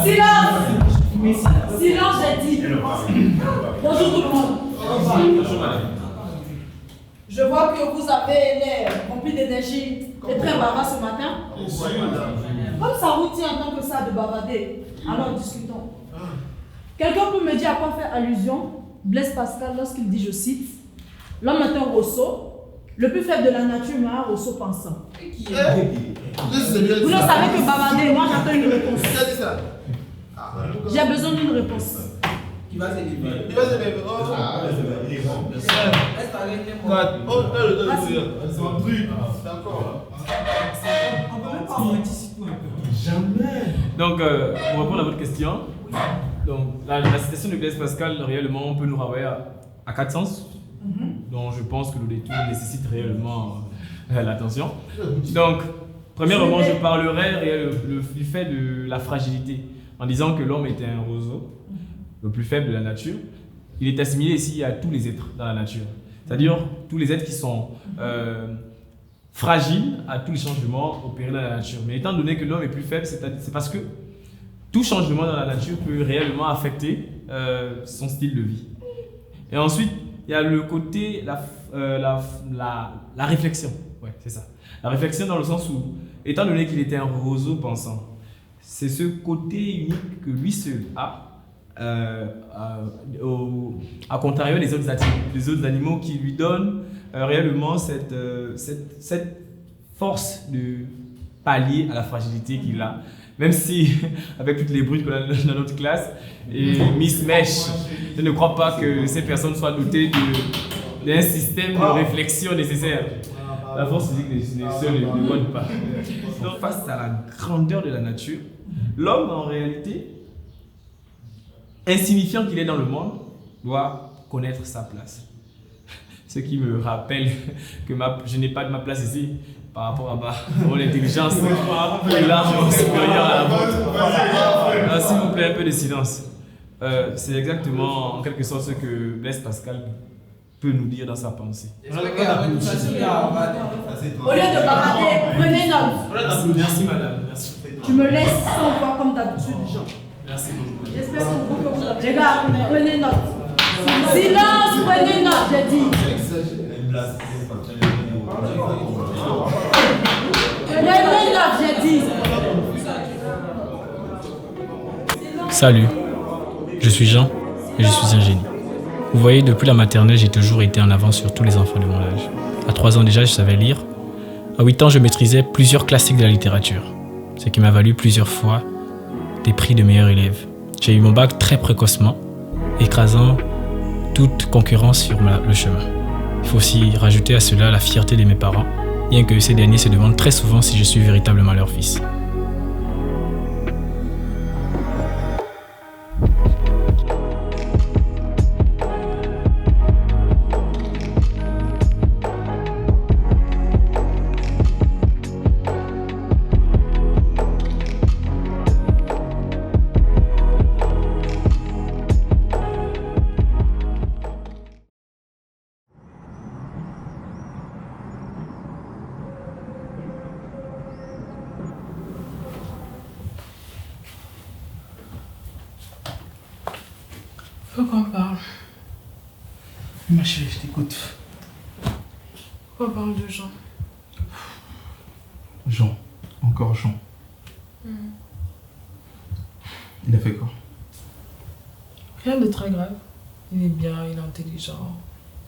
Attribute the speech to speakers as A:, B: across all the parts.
A: Silence! Silence, j'ai dit. Bonjour tout le monde.
B: Bonjour madame.
A: Je vois que vous avez l'air rempli d'énergie et très bavard ce matin. Comme ça vous tient en tant que ça de bavarder, alors discutons. Quelqu'un peut me dire à quoi fait allusion Blaise Pascal lorsqu'il dit, je cite, l'homme est un Rousseau, le plus faible de la nature, mais un Rousseau pensant. Vous ne savez que bavarder, moi j'attends une réponse. J'ai besoin d'une réponse.
C: Qui va s'élever.
B: Il va s'élever. Il est bon. C'est un truc. D'accord.
C: On peut même pas en anticiper un peu.
B: Jamais.
D: Donc, pour répondre à votre question, donc, la citation de Blaise Pascal, réellement, on peut nous renvoyer à 4 sens. Donc, je pense que le détour nécessite réellement l'attention. Donc, premièrement, je parlerai du fait de la fragilité, en disant que l'homme était un roseau, le plus faible de la nature. Il est assimilé ici à tous les êtres dans la nature, c'est-à-dire tous les êtres qui sont fragiles à tous les changements opérés dans la nature. Mais étant donné que l'homme est plus faible, c'est parce que tout changement dans la nature peut réellement affecter son style de vie. Et ensuite, il y a le côté, la réflexion. Ouais, c'est ça. La réflexion dans le sens où, étant donné qu'il était un roseau pensant, c'est ce côté unique que lui seul a, à contrario des autres animaux qui lui donnent réellement cette force de pallier à la fragilité qu'il a. Même si, avec toutes les brutes qu'on a dans notre classe, et Miss Mèche, je ne crois pas que ces personnes soient dotées d'un système de réflexion nécessaire. La force physique n'est seule ne voit pas. Donc, face à la grandeur de la nature, l'homme, en réalité, insignifiant qu'il est dans le monde, doit connaître sa place. Ce qui me rappelle que je n'ai pas de ma place ici par rapport à mon intelligence est largement supérieure à la vôtre. S'il vous plaît, un peu de silence. C'est exactement en quelque sorte ce que Blaise Pascal peut nous dire dans sa pensée.
A: Au lieu de bavarder, prenez note.
D: Merci madame, merci.
A: Tu me laisses sans voix comme d'habitude, Jean.
D: Merci beaucoup.
A: J'espère que vous les gars, prenez note. Silence, prenez note, j'ai dit. Prenez note, j'ai dit.
E: Salut, je suis Jean et je suis un génie. Vous voyez, depuis la maternelle, j'ai toujours été en avance sur tous les enfants de mon âge. À 3 ans déjà, je savais lire. À 8 ans, je maîtrisais plusieurs classiques de la littérature, ce qui m'a valu plusieurs fois des prix de meilleur élève. J'ai eu mon bac très précocement, écrasant toute concurrence sur le chemin. Il faut aussi rajouter à cela la fierté de mes parents, bien que ces derniers se demandent très souvent si je suis véritablement leur fils.
F: Faut qu'on parle.
B: Ma chérie, je t'écoute.
F: Faut qu'on parle de Jean.
B: Jean. Encore Jean. Il a fait quoi?
F: Rien de très grave. Il est bien, il est intelligent,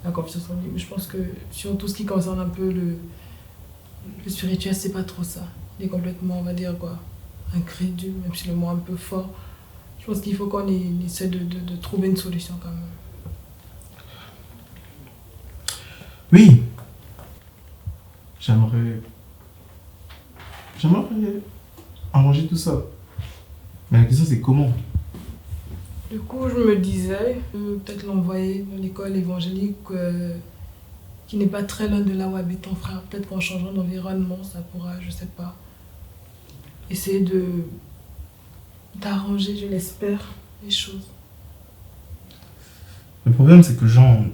F: il a confiance en lui. Mais je pense que sur tout ce qui concerne un peu le spirituel, c'est pas trop ça. Il est complètement, on va dire quoi, incrédule, même si le mot est un peu fort. Je pense qu'il faut qu'on essaie de trouver une solution quand même.
B: Oui. J'aimerais arranger tout ça. Mais la question c'est comment?
F: Du coup, je me disais, peut-être l'envoyer dans l'école évangélique qui n'est pas très loin de là où habite ton frère. Peut-être qu'en changeant d'environnement, ça pourra, je sais pas, essayer d'arranger, je l'espère, les choses.
B: Le problème c'est que Jean...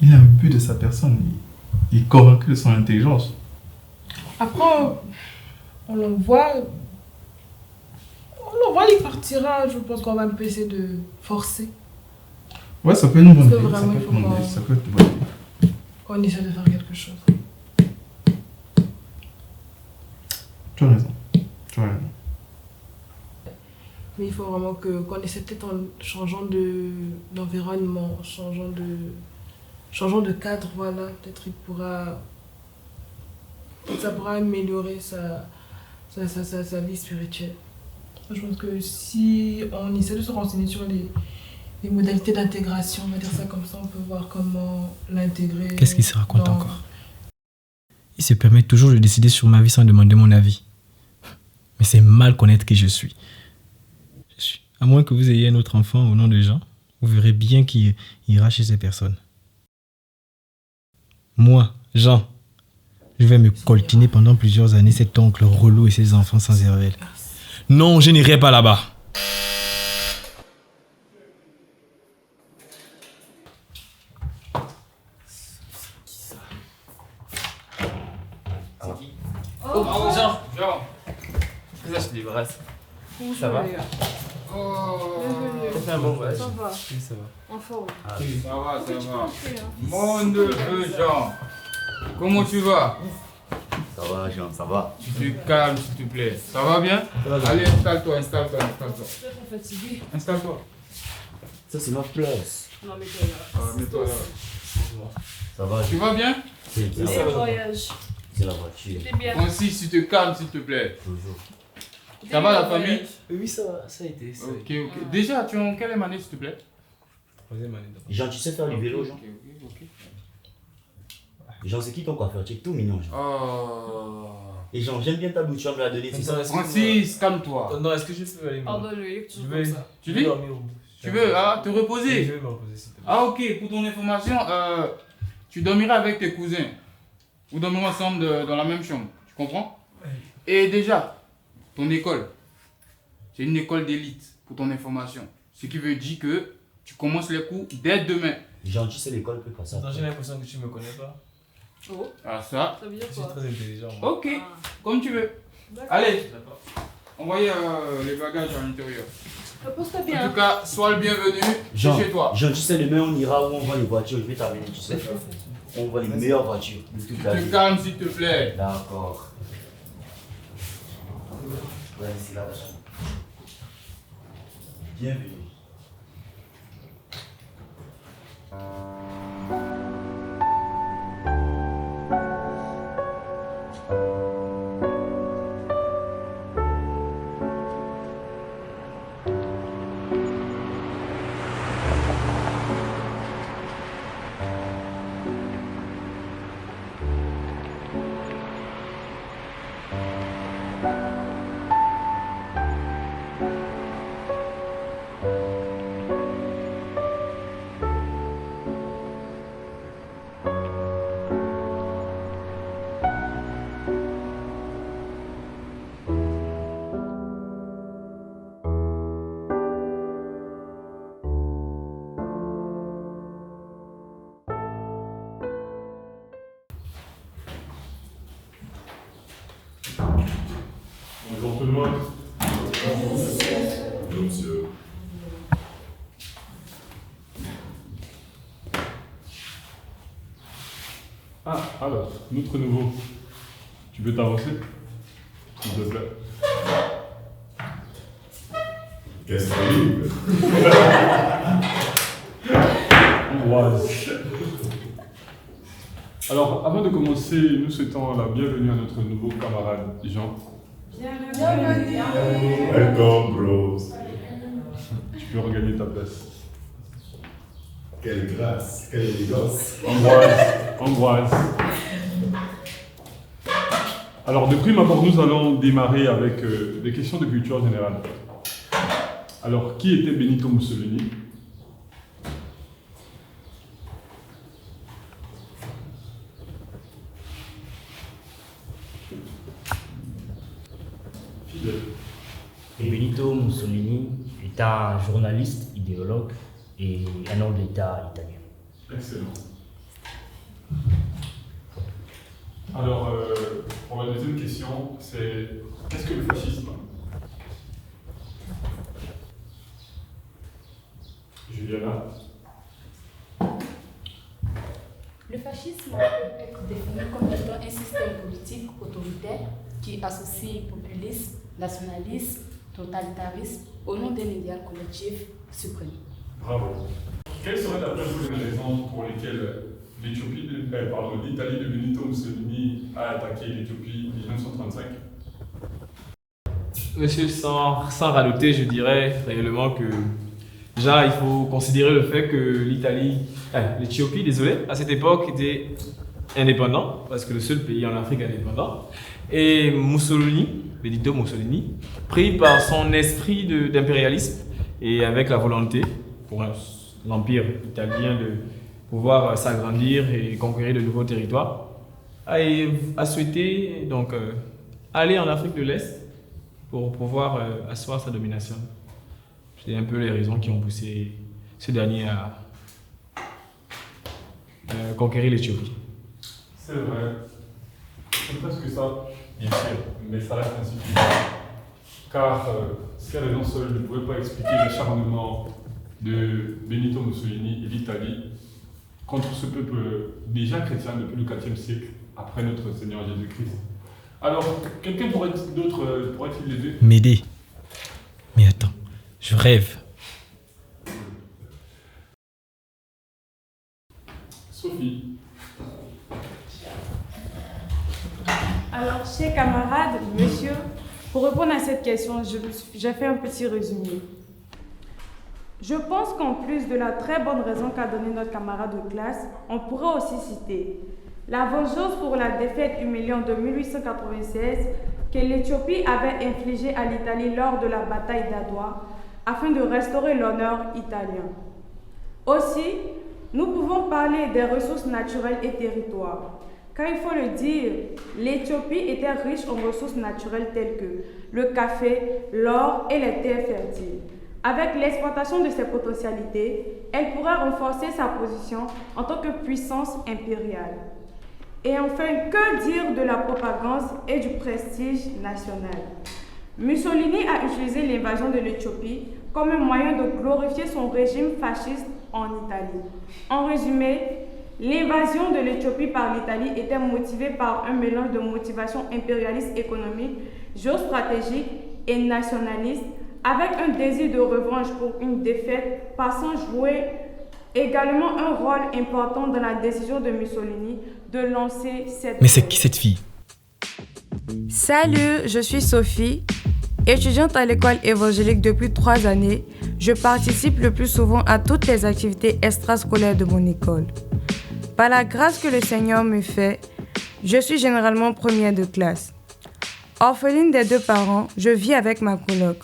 B: Il est imbu de sa personne. Il est convaincu de son intelligence.
F: Après, on l'envoie. Il partira. Je pense qu'on va un peu essayer de forcer.
B: Ouais, ça peut être une bonne
F: Parce que
B: idée. Ça
F: vraiment,
B: peut
F: il
B: être
F: faut
B: une bonne
F: qu'on-
B: idée. Ça peut être une bonne idée.
F: Qu'on essaie de faire quelque chose.
B: Tu as raison. Tu as raison.
F: Mais il faut vraiment qu'on essaie peut-être en changeant d'environnement, changeant de cadre, voilà. Peut-être ça pourra améliorer sa vie spirituelle. Je pense que si on essaie de se renseigner sur les modalités d'intégration, on va dire ça comme ça, on peut voir comment l'intégrer.
E: Qu'est-ce qu'il se raconte
F: dans-
E: encore? Il se permet toujours de décider sur ma vie sans demander mon avis. Mais c'est mal connaître qui je suis. À moins que vous ayez un autre enfant au nom de Jean, vous verrez bien qu'il ira chez ces personnes. Moi, Jean, je vais me coltiner pendant plusieurs années cet oncle relou et ses enfants sans cervelle. Non, je n'irai pas là-bas.
G: Oh, Jean. Ça, je te débarrasse. Ça va?
C: Oh.
G: Ça fait un bon voyage.
F: Ça va,
E: Oui, ça va.
F: en forme.
C: Ça va. Mon neveu Jean, comment tu vas?
H: Ça va, Jean, ça va.
C: Tu te calmes, s'il te plaît. Ça va bien? Allez, installe-toi.
F: Je suis fatiguée.
C: Installe-toi.
H: Ça, c'est ma place.
F: Non, mais toi, là.
C: Mets-toi là.
H: Ça va,
C: Tu
H: Jean.
C: vas bien?
H: C'est
F: C'est le voyage.
H: c'est la voiture.
F: C'est bien.
C: Francis, tu te calmes, s'il te plaît.
H: Toujours.
C: Ça va la famille?
G: Oui, ça a été.
C: Ok. Déjà, tu es en quelle année, s'il te plaît?
D: Troisième année.
H: Jean, tu sais faire du vélo, Jean?
C: Ok.
H: Jean, c'est qui ton coiffeur? Tu es tout mignon, Jean.
C: Oh.
H: Et Jean, j'aime bien ta bouche, tu vas me la donner, c'est ça?
C: Francis, calme-toi.
D: Non, est-ce que je peux aller me...
F: Pardonne-le,
D: Je
F: toujours
D: vais...
F: comme ça.
C: Tu dis?
D: dormir.
C: Tu veux te
D: Oui,
C: reposer?
D: je vais me reposer, s'il te plaît.
C: Ah, ok. Pour ton information, tu dormiras avec tes cousins. Vous dormirez ensemble dans la même chambre. Tu comprends? Et déjà, ton école, c'est une école d'élite, pour ton information. Ce qui veut dire que tu commences les cours dès demain.
H: Jean, tu sais, l'école peut pas ça.
D: Attends, j'ai l'impression que tu me connais pas.
F: Oh,
C: Ah, ça.
F: ça veut dire
D: Je suis
F: quoi?
D: très intelligent. moi.
C: Ok, comme tu veux. Allez, envoyez les bagages à l'intérieur.
F: Repose-toi
C: En
F: bien.
C: tout cas, sois le bienvenu
H: Jean,
C: chez toi.
H: Jean, tu sais, demain, on ira où on voit les voitures, je vais t'amener, tu sais. On voit les meilleures voitures de toute
C: Tu
H: la
C: te
H: ville.
C: calmes, s'il te plaît.
H: D'accord. Ouais, c'est là, Jean. Bienvenue.
I: Bonjour tout le monde. Bonjour monsieur. Ah, alors, notre nouveau. Tu peux t'avancer? S'il te plaît. Qu'est-ce que c'est? Ambroise. Alors, avant de commencer, nous souhaitons la bienvenue à notre nouveau camarade, Jean. Welcome, bros. Tu peux regagner ta place.
J: Quelle grâce, quelle élégance.
I: Ambroise. Alors, de prime abord, nous allons démarrer avec des questions de culture générale. Alors, qui était Benito Mussolini? Fidèle.
K: Et Benito Mussolini est un journaliste, idéologue et un homme d'État italien.
I: Excellent. Alors, pour la deuxième question, c'est qu'est-ce que le fascisme? Juliana?
L: Le fascisme peut être défini comme étant un système politique autoritaire qui associe populisme, nationalisme, totalitarisme au nom d'un idéal collectif suprême.
I: Bravo. Quelles seraient d'après vous les raisons pour lesquelles l'Italie de Benito Mussolini a attaqué l'Éthiopie en 1935?
D: Monsieur, sans rajouter, je dirais réellement que déjà il faut considérer le fait que l'Éthiopie, désolé, à cette époque était indépendant, parce que le seul pays en Afrique indépendant. Et Mussolini, Benito Mussolini, pris par son esprit d'impérialisme et avec la volonté pour l'empire italien de pouvoir s'agrandir et conquérir de nouveaux territoires, a souhaité donc aller en Afrique de l'Est pour pouvoir asseoir sa domination. C'est un peu les raisons qui ont poussé ce dernier à conquérir l'Éthiopie.
I: C'est vrai. C'est presque ça, bien sûr, mais ça reste insuffisant. Car ces raisons seules ne pouvaient pas expliquer l'acharnement de Benito Mussolini et l'Italie contre ce peuple déjà chrétien depuis le IVe siècle, après notre Seigneur Jésus-Christ. Alors, quelqu'un pourrait-il l'aider?
E: M'aider? Mais attends, je rêve.
I: Sophie.
M: Alors, chers camarades, monsieur, pour répondre à cette question, j'ai fait un petit résumé. Je pense qu'en plus de la très bonne raison qu'a donnée notre camarade de classe, on pourrait aussi citer la vengeance pour la défaite humiliante de 1896 que l'Éthiopie avait infligée à l'Italie lors de la bataille d'Adwa afin de restaurer l'honneur italien. Aussi, nous pouvons parler des ressources naturelles et territoires. Car il faut le dire, l'Éthiopie était riche en ressources naturelles telles que le café, l'or et les terres fertiles. Avec l'exploitation de ces potentialités, elle pourrait renforcer sa position en tant que puissance impériale. Et enfin, que dire de la propagande et du prestige national? Mussolini a utilisé l'invasion de l'Éthiopie comme un moyen de glorifier son régime fasciste en Italie. En résumé, l'invasion de l'Éthiopie par l'Italie était motivée par un mélange de motivations impérialistes économiques, géostratégiques et nationalistes, avec un désir de revanche pour une défaite, passant jouer également un rôle important dans la décision de Mussolini de lancer cette...
E: Mais c'est qui cette fille?
M: Salut, je suis Sophie, étudiante à l'école évangélique depuis 3 années. Je participe le plus souvent à toutes les activités extrascolaires de mon école. Par la grâce que le Seigneur me fait, je suis généralement première de classe. Orpheline des 2 parents, je vis avec ma coloc.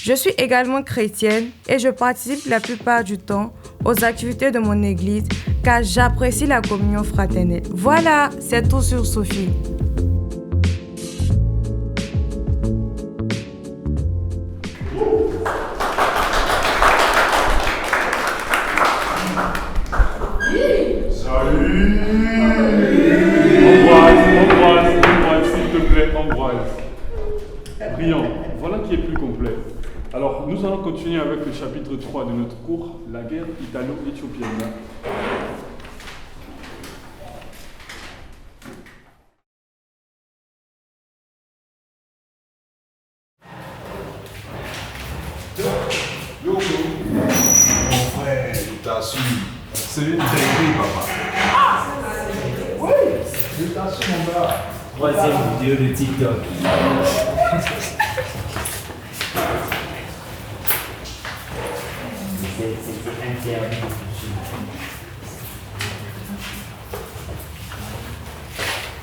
M: Je suis également chrétienne et je participe la plupart du temps aux activités de mon église car j'apprécie la communion fraternelle. Voilà, c'est tout sur Sophie.
I: Ambroise, s'il te plaît, Ambroise. Brillant, voilà qui est plus complet. Alors, nous allons continuer avec le chapitre 3 de notre cours, la guerre italo-éthiopienne.
J: Mon frère, il t'a su. C'est une dinguerie, papa. Oui, je t'assure, mon gars.
K: 3e vidéo de TikTok. C'est interdit.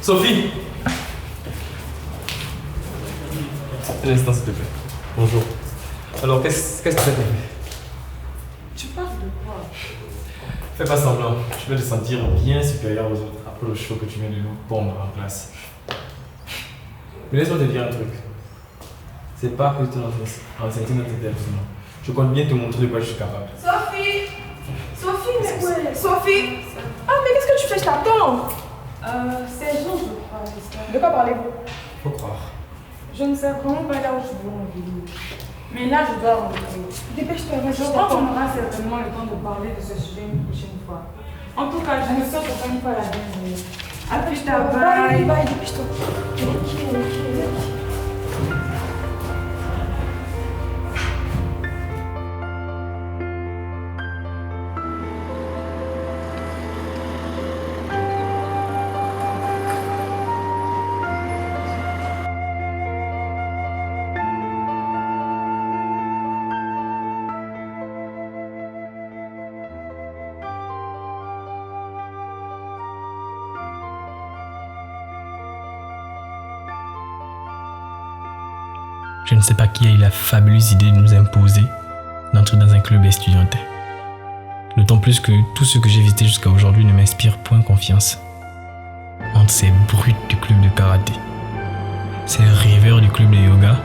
D: Sophie! Un instant, s'il te plaît. Bonjour. Alors, qu'est-ce que ça te fait?
M: Tu parles de quoi?
D: Fais pas semblant. Je vais te sentir bien supérieur aux autres après le show que tu viens de nous pondre en classe. Mais laisse-moi te dire un truc. C'est pas que tu as senti notre établissement. Je compte bien te montrer de quoi je suis capable.
M: Sophie! Sophie, mais ouais. Sophie! Ah, mais qu'est-ce que tu fais? Je t'attends. C'est Jean. De quoi parlez-vous?
D: Faut croire.
M: Je ne sais vraiment pas là où je veux en venir. Mais là, je dois rentrer.
F: Dépêche-toi,
M: Je crois qu'on aura certainement le temps de parler de ce sujet une prochaine fois. En tout cas, je ne sors pas une fois la dernière. À plus tard, bye.
F: Bye, dépêche-toi.
E: Je ne sais pas qui a eu la fabuleuse idée de nous imposer d'entrer dans un club estudiantin. D'autant plus que tout ce que j'ai visité jusqu'à aujourd'hui ne m'inspire point confiance. Entre ces brutes du club de karaté, ces rêveurs du club de yoga,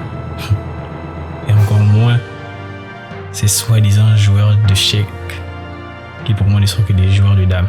E: et encore moins ces soi-disant joueurs de chèques qui pour moi ne sont que des joueurs de dames.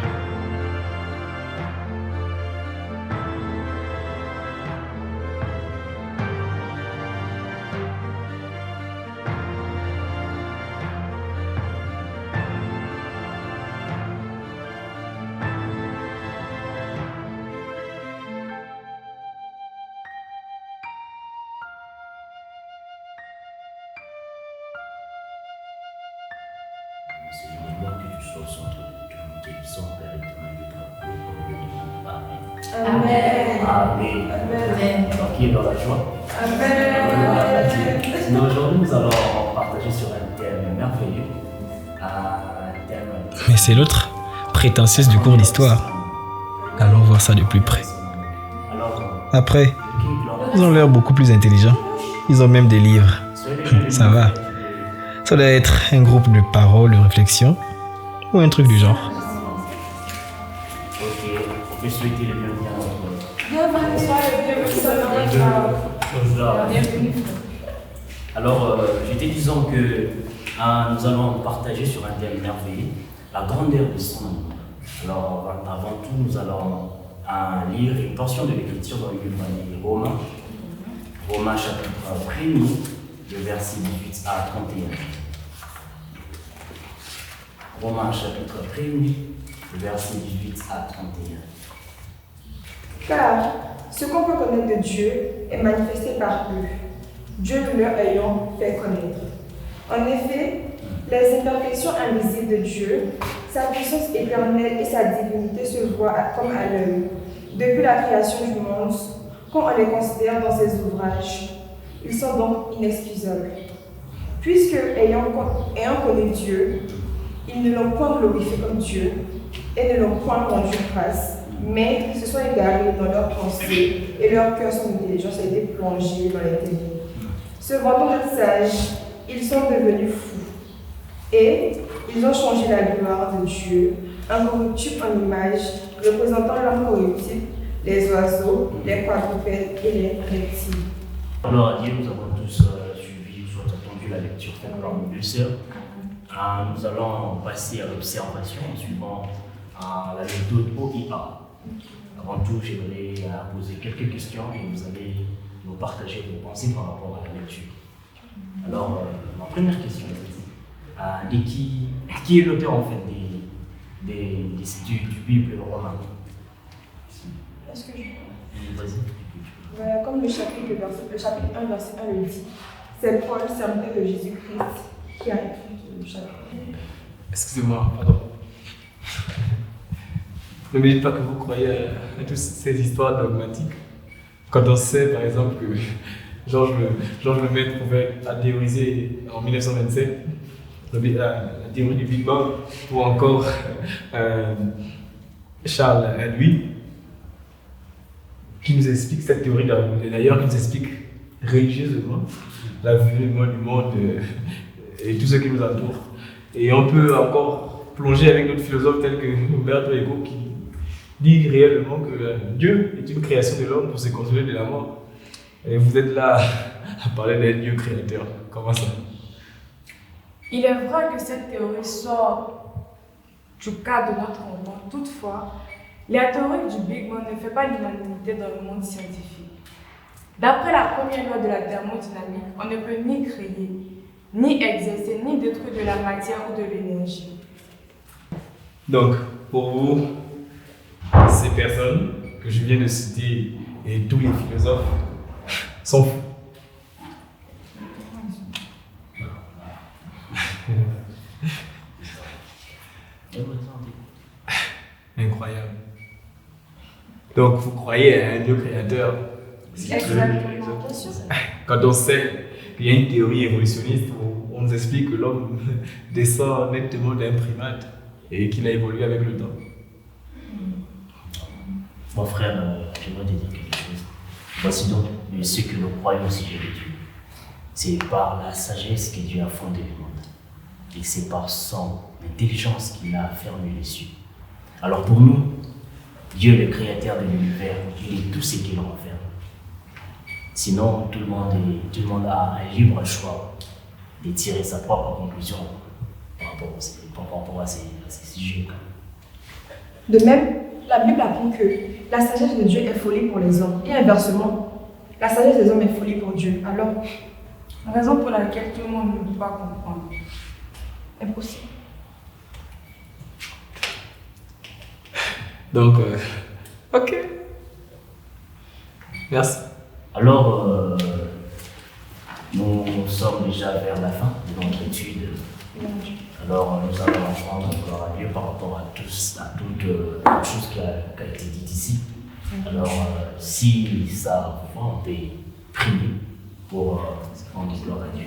H: C'est une gloire que tu sois au centre de tout, et son Père éternel de Amen. Amen. Amen. Donc, qui est dans la joie?
F: Amen.
H: Sinon, aujourd'hui, nous allons partager sur un thème merveilleux. Un thème.
E: Mais c'est l'autre prétentieuse du cours d'histoire. Allons voir ça de plus près. Après, ils ont l'air beaucoup plus intelligents. Ils ont même des livres. Ça va. Ça doit être un groupe de paroles, de réflexion ou un truc du genre.
H: Ok, on peut souhaiter le bienvenue à notre.
M: Bienvenue.
H: Alors, j'étais disant que nous allons partager sur un thème merveilleux, la grandeur de son amour. Alors, avant tout, nous allons lire une portion de l'écriture dans le livre de Romains. Romains chapitre 1er, le verset 18 à 31. Romains chapitre 1er, le verset 18 à 31.
F: Car ce qu'on peut connaître de Dieu est manifesté par eux, Dieu leur ayant fait connaître. En effet, les imperfections invisibles de Dieu, sa puissance éternelle et sa divinité se voient comme à l'œil, depuis la création du monde, quand on les considère dans ses ouvrages. Ils sont donc inexcusables. Puisque, ayant connu Dieu, ils ne l'ont point glorifié comme Dieu et ne l'ont point rendu grâce, mais se sont égarés dans leurs pensées et leur cœur son intelligence a été plongée dans les ténèbres. Se vantant d'être sages, ils sont devenus fous et ils ont changé la gloire de Dieu, incorruptible en image, représentant l'incorruptible, les oiseaux, les quadrupèdes et les reptiles.
H: Alors, hier, nous avons tous suivi, soit entendu la lecture faite par nos deux sœurs. Nous allons passer à l'observation en suivant la méthode OIA. Avant tout, j'aimerais poser quelques questions et vous allez nous partager vos pensées par rapport à la lecture. Alors, ma première question est qui est l'auteur en fait du Bible romain?
F: Est-ce que je...
H: Vas-y.
F: Comme le chapitre 1, verset 1 le dit, c'est Paul, serviteur de Jésus-Christ, qui a écrit le chapitre.
D: Excusez-moi, pardon. Ne me dites pas que vous croyez à toutes ces histoires dogmatiques. Quand on sait, par exemple, que Georges Lemaître pouvait théoriser en 1927 la théorie du Big Bang, ou encore Charles Louis, qui nous explique cette théorie d'ailleurs, qui nous explique religieusement la venue du monde et tout ce qui nous entoure. Et on peut encore plonger avec d'autres philosophes tels que Umberto Eco qui dit réellement que Dieu est une création de l'homme pour se consoler de la mort. Et vous êtes là à parler d'un Dieu créateur. Comment ça?
M: Il est vrai que cette théorie sort du cadre de notre monde. Toutefois, La théorie du Big Bang ne fait pas l'unanimité dans le monde scientifique. D'après la première loi de la thermodynamique, on ne peut ni créer, ni exercer, ni détruire de la matière ou de l'énergie.
D: Donc, pour vous, ces personnes que je viens de citer et tous les philosophes sont fous. Incroyable. Donc, vous croyez à un Dieu créateur?
M: Exactement.
D: Quand on sait qu'il y a une théorie évolutionniste où on nous explique que l'homme descend nettement d'un primate et qu'il a évolué avec le temps.
H: Mon frère, j'aimerais te dire quelque chose. Voici donc ce que nous croyons au sujet de Dieu. C'est par la sagesse que Dieu a fondé le monde. Et c'est par son intelligence qu'il a fermé les cieux. Alors pour nous, Dieu, le créateur de l'univers, il est tout ce qu'il renferme. Sinon, tout le monde a un libre choix de tirer sa propre conclusion par rapport à ces sujets.
N: De même, la Bible apprend que la sagesse de Dieu est folie pour les hommes et inversement, la sagesse des hommes est folie pour Dieu. Alors,
M: raison pour laquelle tout le monde ne peut pas comprendre.
N: Impossible.
D: Donc, ok. Merci.
H: Alors, nous sommes déjà vers la fin de notre étude. Alors, nous allons prendre encore un lieu par rapport à toute chose qui a été dite ici. Alors, si ça vous va, on peut prier pour rendre gloire à Dieu.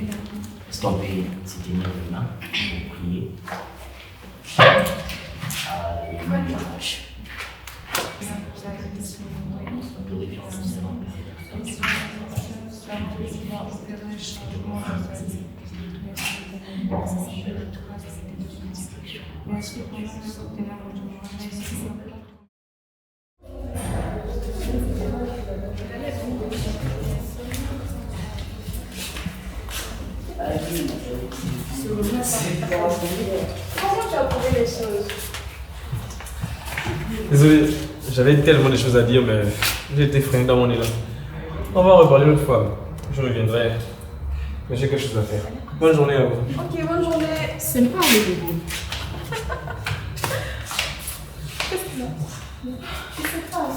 H: Est-ce qu'on peut se tenir les mains pour prier? Alléluia.
N: Comment tu as trouvé les choses?
D: Désolé, j'avais tellement de choses à dire, mais j'ai été freiné dans mon élan. On va en reparler l'autre fois. Je reviendrai. Mais j'ai quelque chose à faire. Bonne journée à vous.
N: Ok, bonne journée.
A: C'est pas le bébé.
N: Qu'est-ce qu'il a? Je sais pas,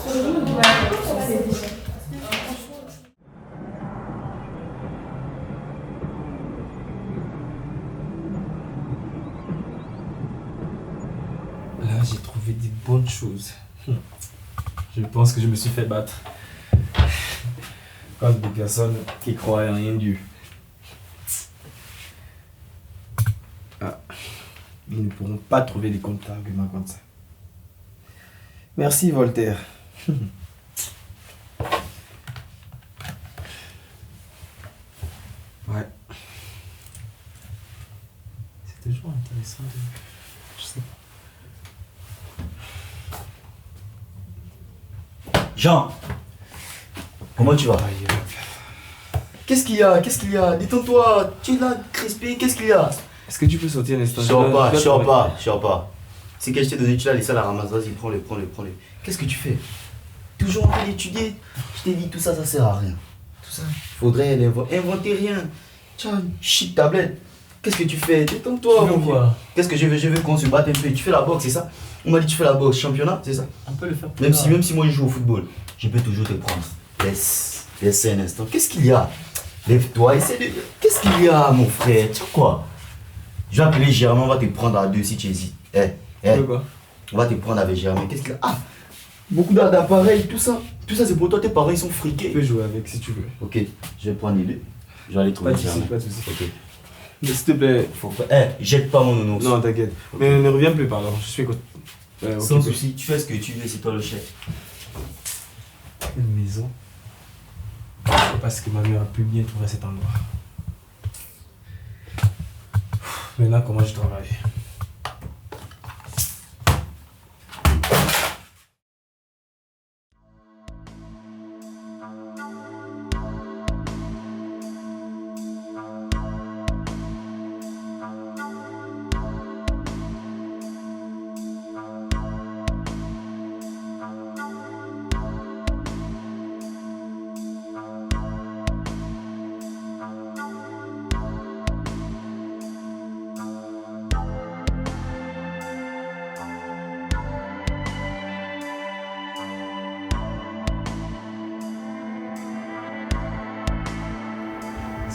D: Là, j'ai trouvé des bonnes choses. Je pense que je me suis fait battre. Comme des personnes qui croient en rien de Dieu. Ah. Ils ne pourront pas trouver des contre-arguments comme ça. Merci, Voltaire. Ouais. C'est toujours intéressant de... Je sais pas.
O: Jean, comment tu vas? Qu'est-ce qu'il y a? Qu'est-ce qu'il y a? Détends-toi, tu es là, crispé, qu'est-ce qu'il y a?
D: Est-ce que tu peux sortir un instant?
O: Sors pas. C'est que je t'ai donné, tu l'as laissé à la ramasse, vas-y, prends-le. Qu'est-ce que tu fais? Toujours en train d'étudier? Je t'ai dit, tout ça, ça sert à rien. Tout ça, faudrait inventer rien. Tiens, shit, tablette. Qu'est-ce que tu fais? Détends-toi, mon vieux. Qu'est-ce que je veux qu'on se batte un peu. Tu fais la boxe, c'est ça? On m'a dit tu fais la boxe, championnat, c'est ça?
D: On peut le faire.
O: Même si moi je joue au football, je peux toujours te prendre. Laisse un instant. Qu'est-ce qu'il y a? Lève-toi, essaie de... Qu'est-ce qu'il y a, mon frère? Tu sais quoi? Je vais appeler Germain, on va te prendre à deux si tu hésites.
D: Quoi?
O: On va te prendre avec Germain. Qu'est-ce qu'il y a? Ah! Beaucoup d'appareils, tout ça. Tout ça, c'est pour toi, tes parents, ils sont friqués.
D: Tu peux jouer avec si tu veux.
O: Ok, je vais prendre les deux. Je vais aller trouver Germain.
D: Pas de soucis.
O: Ok.
D: Mais s'il te plaît.
O: Faut pas... jette pas mon nounours.
D: Non, t'inquiète. Mais ne reviens plus, pardon. Je suis
O: sans souci, tu fais ce que tu veux, c'est toi le chef.
D: Une maison. Parce que ma mère a pu bien trouver cet endroit. Maintenant, comment je travaille?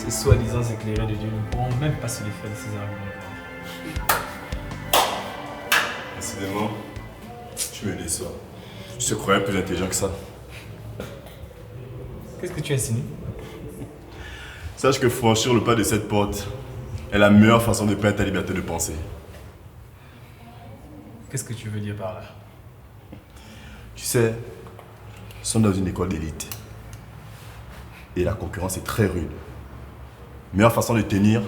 D: ces soi-disant éclairés de Dieu ne pourront même pas se défaire de ces arguments.
J: Décidément, tu me déçois. Je te croyais plus intelligent que ça.
D: Qu'est-ce que tu insinues?
J: Sache que franchir le pas de cette porte est la meilleure façon de perdre ta liberté de penser.
D: Qu'est-ce que tu veux dire par là?
J: Tu sais, nous sommes dans une école d'élite. Et la concurrence est très rude. La meilleure façon de tenir,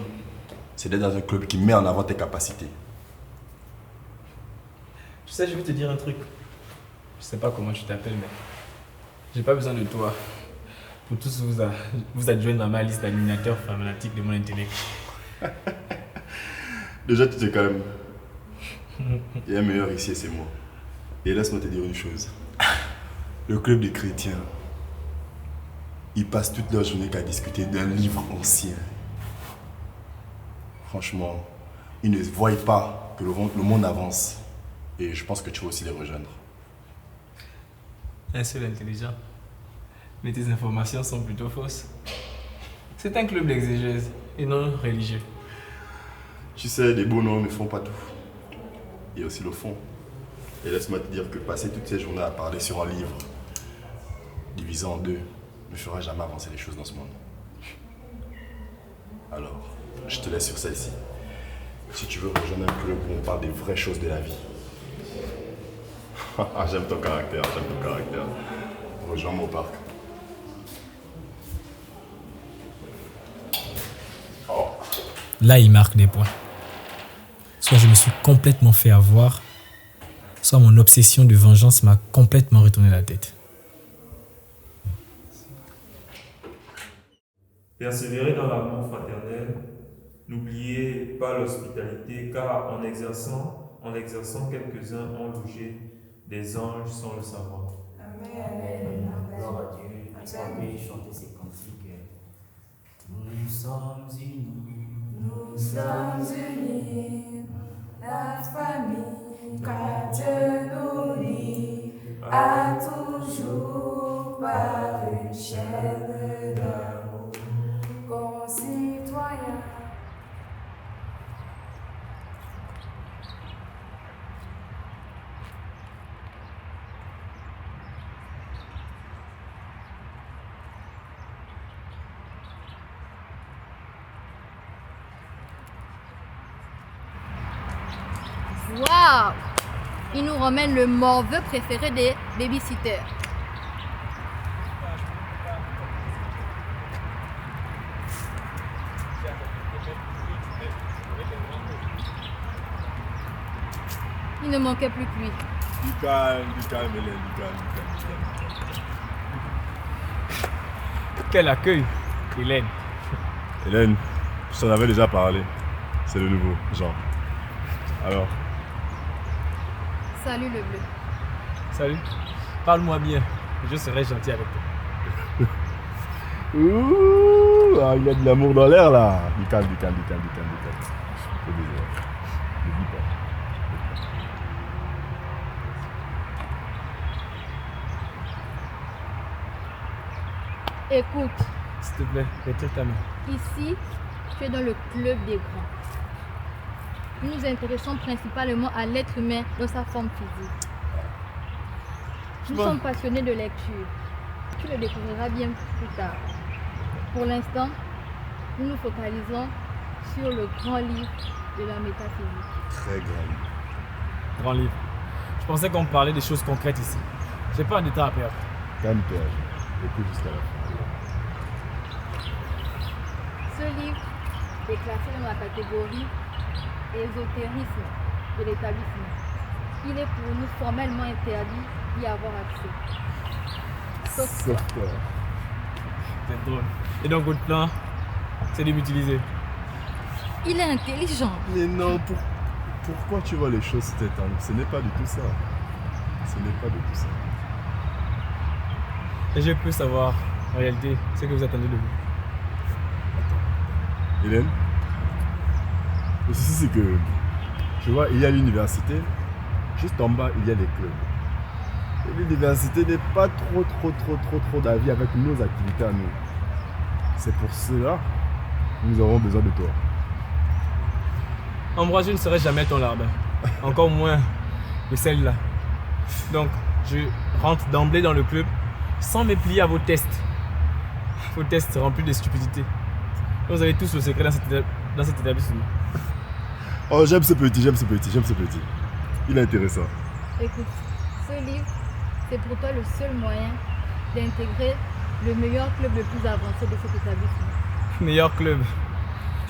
J: c'est d'être dans un club qui met en avant tes capacités.
D: Tu sais, je vais te dire un truc. Je sais pas comment tu t'appelles, mais j'ai pas besoin de toi pour tous vous adjoindre à ma liste d'animateurs fanatiques de mon intellect.
J: Déjà, tu te calmes. Il y a un meilleur ici et c'est moi. Et laisse-moi te dire une chose. Le club des chrétiens, ils passent toute leur journée qu'à discuter d'un livre ancien. Franchement, ils ne voient pas que le monde avance. Et je pense que tu vas aussi les rejoindre.
D: Un seul intelligent. Mais tes informations sont plutôt fausses. C'est un club d'exégèse et non religieux.
J: Tu sais, les beaux noms ne font pas tout. Il y a aussi le fond. Et laisse-moi te dire que passer toutes ces journées à parler sur un livre, divisé en deux, ne fera jamais avancer les choses dans ce monde. Alors, je te laisse sur ça ici. Si tu veux rejoindre un club où on parle des vraies choses de la vie. J'aime ton caractère, j'aime ton caractère. Rejoins-moi au parc.
E: Là, il marque des points. Soit je me suis complètement fait avoir, soit mon obsession de vengeance m'a complètement retourné la tête.
P: Persévérez dans l'amour fraternel. N'oubliez pas l'hospitalité, car en exerçant, quelques-uns ont logé des anges sans le savoir.
H: Amen. Gloire à Dieu. Est-ce qu'on peut chanter ces cantiques? Nous sommes unis.
Q: Nous sommes unis. La famille, car Dieu nous lie à toujours par une chaîne d'amour. Concitoyens.
R: Waouh! Il nous ramène le morveux préféré des babysitters. Il ne manquait plus que lui.
J: Du calme, Hélène, du calme.
D: Quel accueil, Hélène.
J: Hélène, je t'en avais déjà parlé. C'est le nouveau, Jean. Alors?
R: Salut le bleu.
D: Salut. Parle-moi bien. Je serai gentil avec toi.
J: Ouh, ah, il y a de l'amour dans l'air là. Du calme. C'est désolé. Ne dis pas.
R: Écoute.
D: S'il te plaît, retire ta main.
R: Ici, tu es dans le club des grands. Nous nous intéressons principalement à l'être humain dans sa forme physique. Nous sommes passionnés de lecture. Tu le découvriras bien plus tard. Pour l'instant, nous nous focalisons sur le grand livre de la métaphysique.
J: Très grand livre.
D: Grand livre. Je pensais qu'on parlait des choses concrètes ici. J'ai pas un état à perdre.
J: Calme-toi. Écoute jusqu'à la fin.
R: Ce livre est classé dans la catégorie ésotérisme de l'établissement. Il est pour nous formellement interdit d'y avoir accès. Sauf toi.
D: C'est drôle. Et donc votre plan, c'est de m'utiliser.
R: Il est intelligent.
J: Mais non, pourquoi tu vois les choses sous cet angle? Ce n'est pas du tout ça.
D: Et je peux savoir, en réalité, ce que vous attendez de vous.
J: Hélène, le souci c'est que, tu vois, il y a l'université, juste en bas il y a les clubs. Et l'université n'est pas trop d'avis avec nos activités à nous. C'est pour cela
S: Nous aurons besoin de toi.
D: Ambroise, je ne serai jamais ton larbin. Encore moins de celle-là. Donc, je rentre d'emblée dans le club sans me plier à vos tests. Vos tests remplis de stupidité. Vous avez tous le secret dans cet établissement.
J: Oh, j'aime ce petit. Il est intéressant.
R: Écoute, ce livre, c'est pour toi le seul moyen d'intégrer le meilleur club le plus avancé de cet établissement.
D: Meilleur club.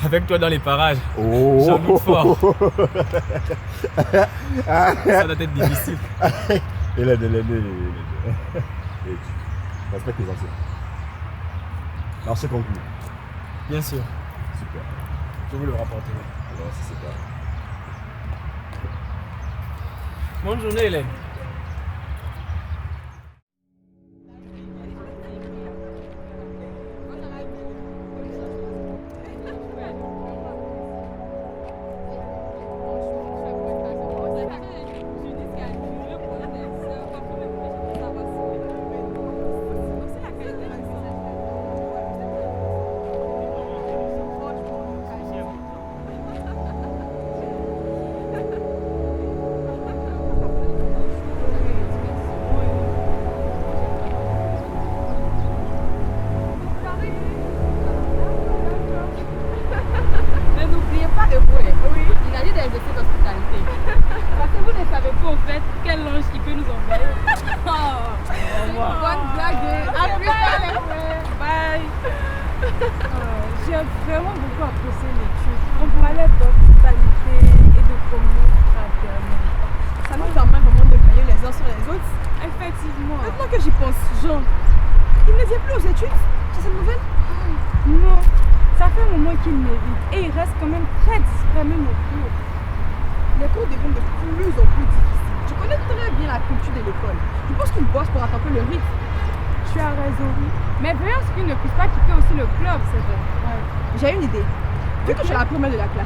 D: Avec toi dans les parages.
J: Oh.
D: J'en doute fort. Ça doit être difficile.
J: Il est respecte tes anciens. Marché conclu.
D: Bien sûr.
J: Super.
D: Je vous le rapporter.
J: Alors, c'est super.
D: Bonne journée, Hélène.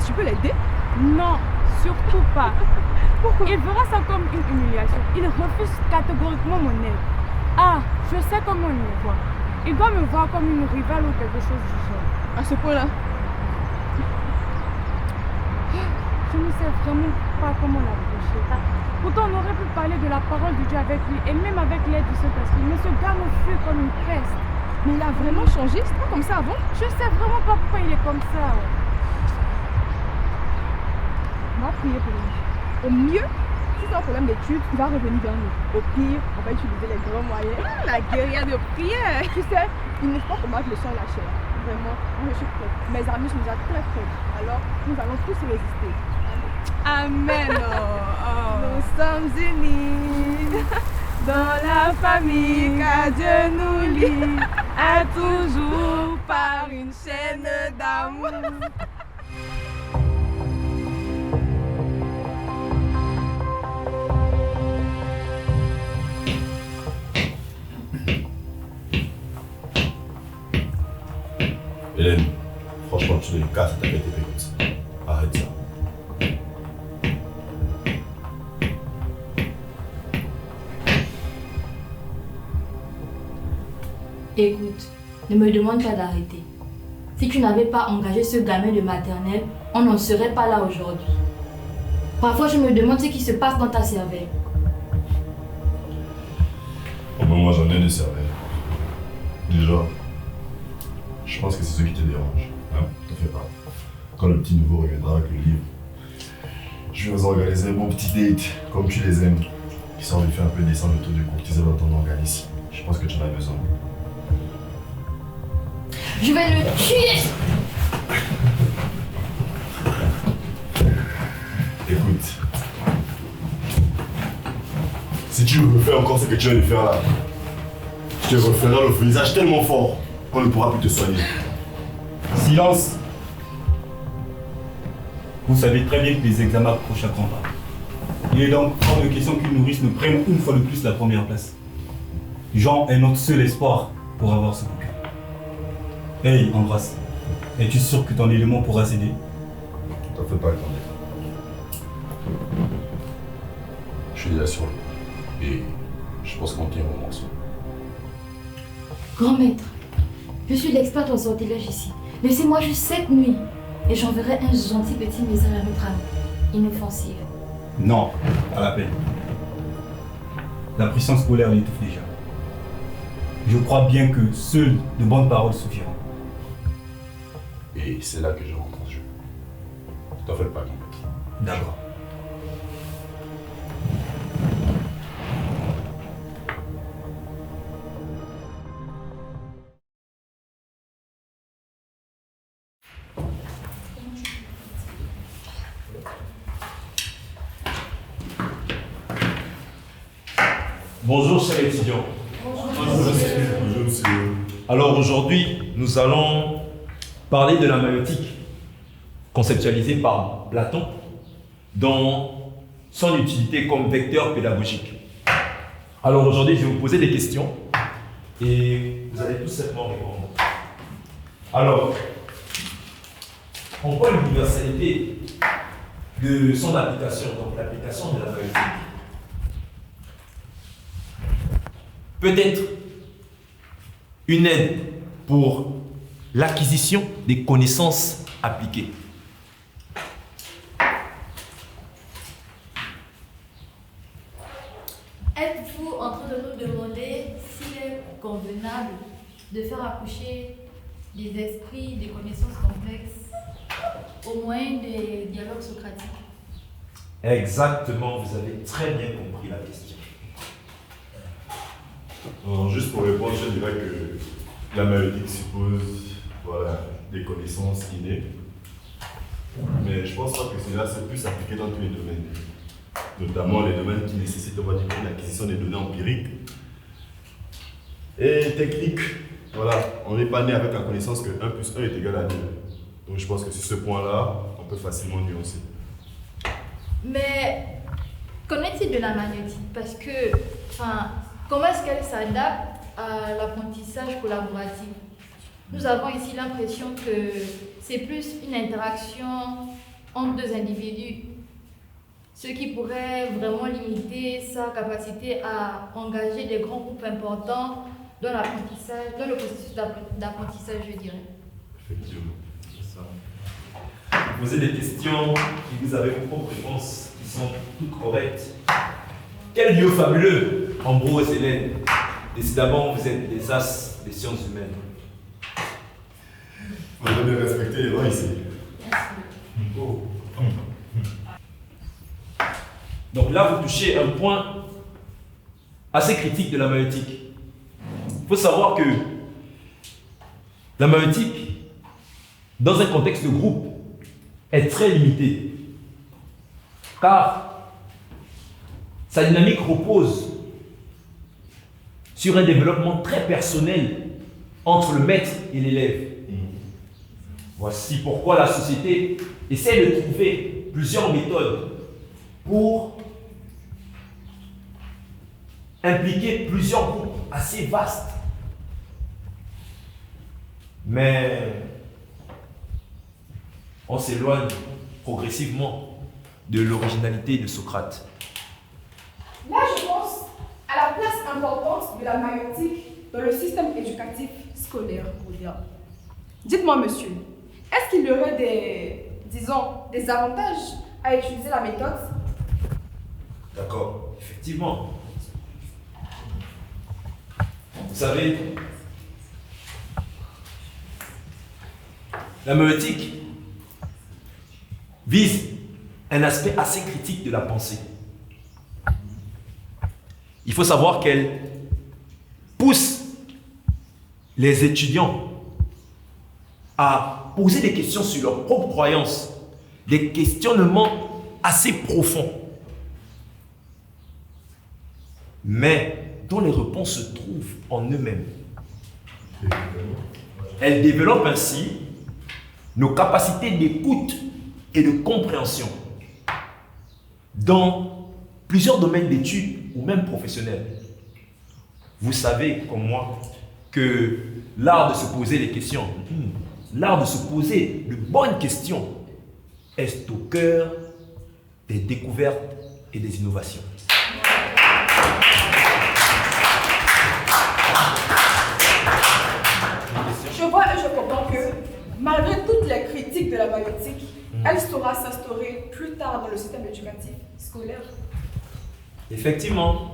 N: Tu peux l'aider?
M: Non, surtout pas. Pourquoi? Il verra ça comme une humiliation. Il refuse catégoriquement mon aide. Ah, je sais comment il me voit. Il doit me voir comme une rivale ou quelque chose du genre.
N: À ce point-là?
M: Je ne sais vraiment pas comment l'approcher. Pourtant, on aurait pu parler de la parole de Dieu avec lui et même avec l'aide du Saint-Esprit. Mais ce gars me fuit comme une peste.
N: Mais il a vraiment changé? C'est pas comme ça avant?
M: Je sais vraiment pas pourquoi il est comme ça.
N: On va prier pour lui. Au mieux, si c'est un problème d'études, il va revenir vers nous. Au pire, on va utiliser les grands moyens.
M: La guérilla de prière.
N: Tu sais, il ne faut pas combattre le sang et la chair. Vraiment, moi je suis prête. Mes amis sont déjà très prêts. Alors, nous allons tous résister.
M: Amen.
N: Nous sommes unis
M: dans la famille, car Dieu nous lie à toujours par une chaîne d'amour.
J: Hélène, franchement, tu dois lui casser ta tête et comme ça. Arrête ça.
L: Écoute, ne me demande pas d'arrêter. Si tu n'avais pas engagé ce gamin de maternelle, on n'en serait pas là aujourd'hui. Parfois, je me demande ce qui se passe dans ta cervelle.
J: Au moins, moi, j'en ai des cervelles. Déjà, je pense que c'est ce qui te dérange. Hein? T'en fais pas. Quand le petit nouveau reviendra avec le livre, je vais vous organiser un bon petit date, comme tu les aimes, histoire de faire un peu descendre le taux de cortisol dans ton organisme. Je pense que tu en as besoin.
L: Je vais le tuer!
J: Écoute, si tu refais encore ce que tu viens de faire là, je te referai le visage tellement fort qu'on ne pourra plus te soigner.
T: Silence! Vous savez très bien que les examens approchent à grands pas. Il est donc hors de question qu'une nourrice ne prenne une fois de plus la première place. Jean est notre seul espoir pour avoir ce bouquin. Hey, Ambroise, es-tu sûr que ton élément pourra s'aider?
J: T'en fais pas, attendez. Je suis déjà sur lui. Et je pense qu'on tient au morceau.
L: Grand maître, je suis l'experte en sortilège ici.
R: Laissez-moi juste cette nuit et j'enverrai un gentil petit message à votre âme, inoffensif.
T: Non, pas la peine. La pression scolaire l'étouffe déjà. Je crois bien que seules de bonnes paroles suffiront.
J: Et c'est là que je rentre en jeu. T'en fais pas, mon petit.
T: D'accord.
S: Bonjour chers étudiants.
J: Bonjour monsieur.
S: Alors aujourd'hui, nous allons parler de la maïeutique, conceptualisée par Platon, dans son utilité comme vecteur pédagogique. Alors aujourd'hui, je vais vous poser des questions et vous allez tout simplement répondre. Alors, en quoi l'universalité de son application, donc l'application de la maïeutique, peut être une aide pour l'acquisition des connaissances appliquées.
R: Êtes-vous en train de nous demander s'il est convenable de faire accoucher des esprits, des connaissances complexes au moyen des dialogues socratiques?
S: Exactement, vous avez très bien compris la question.
J: Alors, juste pour répondre, je dirais que la maïeutique suppose des connaissances innées. Mais je pense pas que cela se puisse appliquer dans tous les domaines. Notamment les domaines qui nécessitent, on va dire, l'acquisition des données empiriques et techniques. Voilà, on n'est pas né avec la connaissance que 1 plus 1 est égal à 2. Donc je pense que sur ce point-là, on peut facilement nuancer.
R: Mais qu'en est-il de la magnétique? Parce que, comment est-ce qu'elle s'adapte à l'apprentissage collaboratif? Nous avons ici l'impression que c'est plus une interaction entre deux individus, ce qui pourrait vraiment limiter sa capacité à engager des grands groupes importants dans l'apprentissage, dans le processus d'apprentissage, je dirais.
S: Effectivement, c'est ça. Vous posez des questions et vous avez vos propres réponses qui sont toutes correctes. Quel lieu fabuleux, Ambrose et Hélène. Décidément, vous êtes des as des sciences humaines.
J: Vous devez respecter les lois ici.
S: Oh. Donc là, vous touchez un point assez critique de la maïeutique. Il faut savoir que la maïeutique, dans un contexte de groupe, est très limitée. Car sa dynamique repose sur un développement très personnel entre le maître et l'élève. Voici pourquoi la société essaie de trouver plusieurs méthodes pour impliquer plusieurs groupes assez vastes. Mais on s'éloigne progressivement de l'originalité de Socrate.
N: Là, je pense à la place importante de la maïeutique dans le système éducatif scolaire moderne. Dites-moi, monsieur, est-ce qu'il y aurait des avantages à utiliser la méthode?
S: D'accord, effectivement. Vous savez, la maïeutique vise un aspect assez critique de la pensée. Il faut savoir qu'elle pousse les étudiants à poser des questions sur leurs propres croyances, des questionnements assez profonds, mais dont les réponses se trouvent en eux-mêmes. Elle développe ainsi nos capacités d'écoute et de compréhension dans plusieurs domaines d'études ou même professionnels. Vous savez, comme moi, que l'art de se poser des questions, l'art de se poser de bonnes questions est au cœur des découvertes et des innovations.
N: Je vois et je comprends que Malgré toutes les critiques de la maïotique, elle saura s'instaurer plus tard dans le système éducatif scolaire.
S: Effectivement,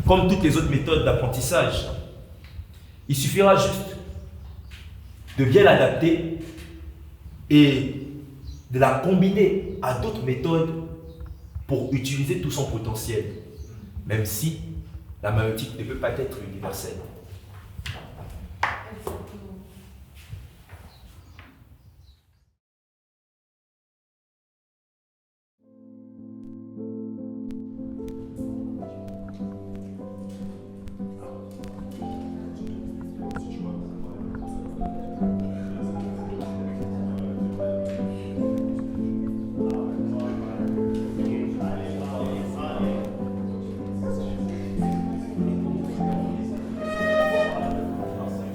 S: comme toutes les autres méthodes d'apprentissage, il suffira juste de bien l'adapter et de la combiner à d'autres méthodes pour utiliser tout son potentiel, même si la maïotique ne peut pas être universelle.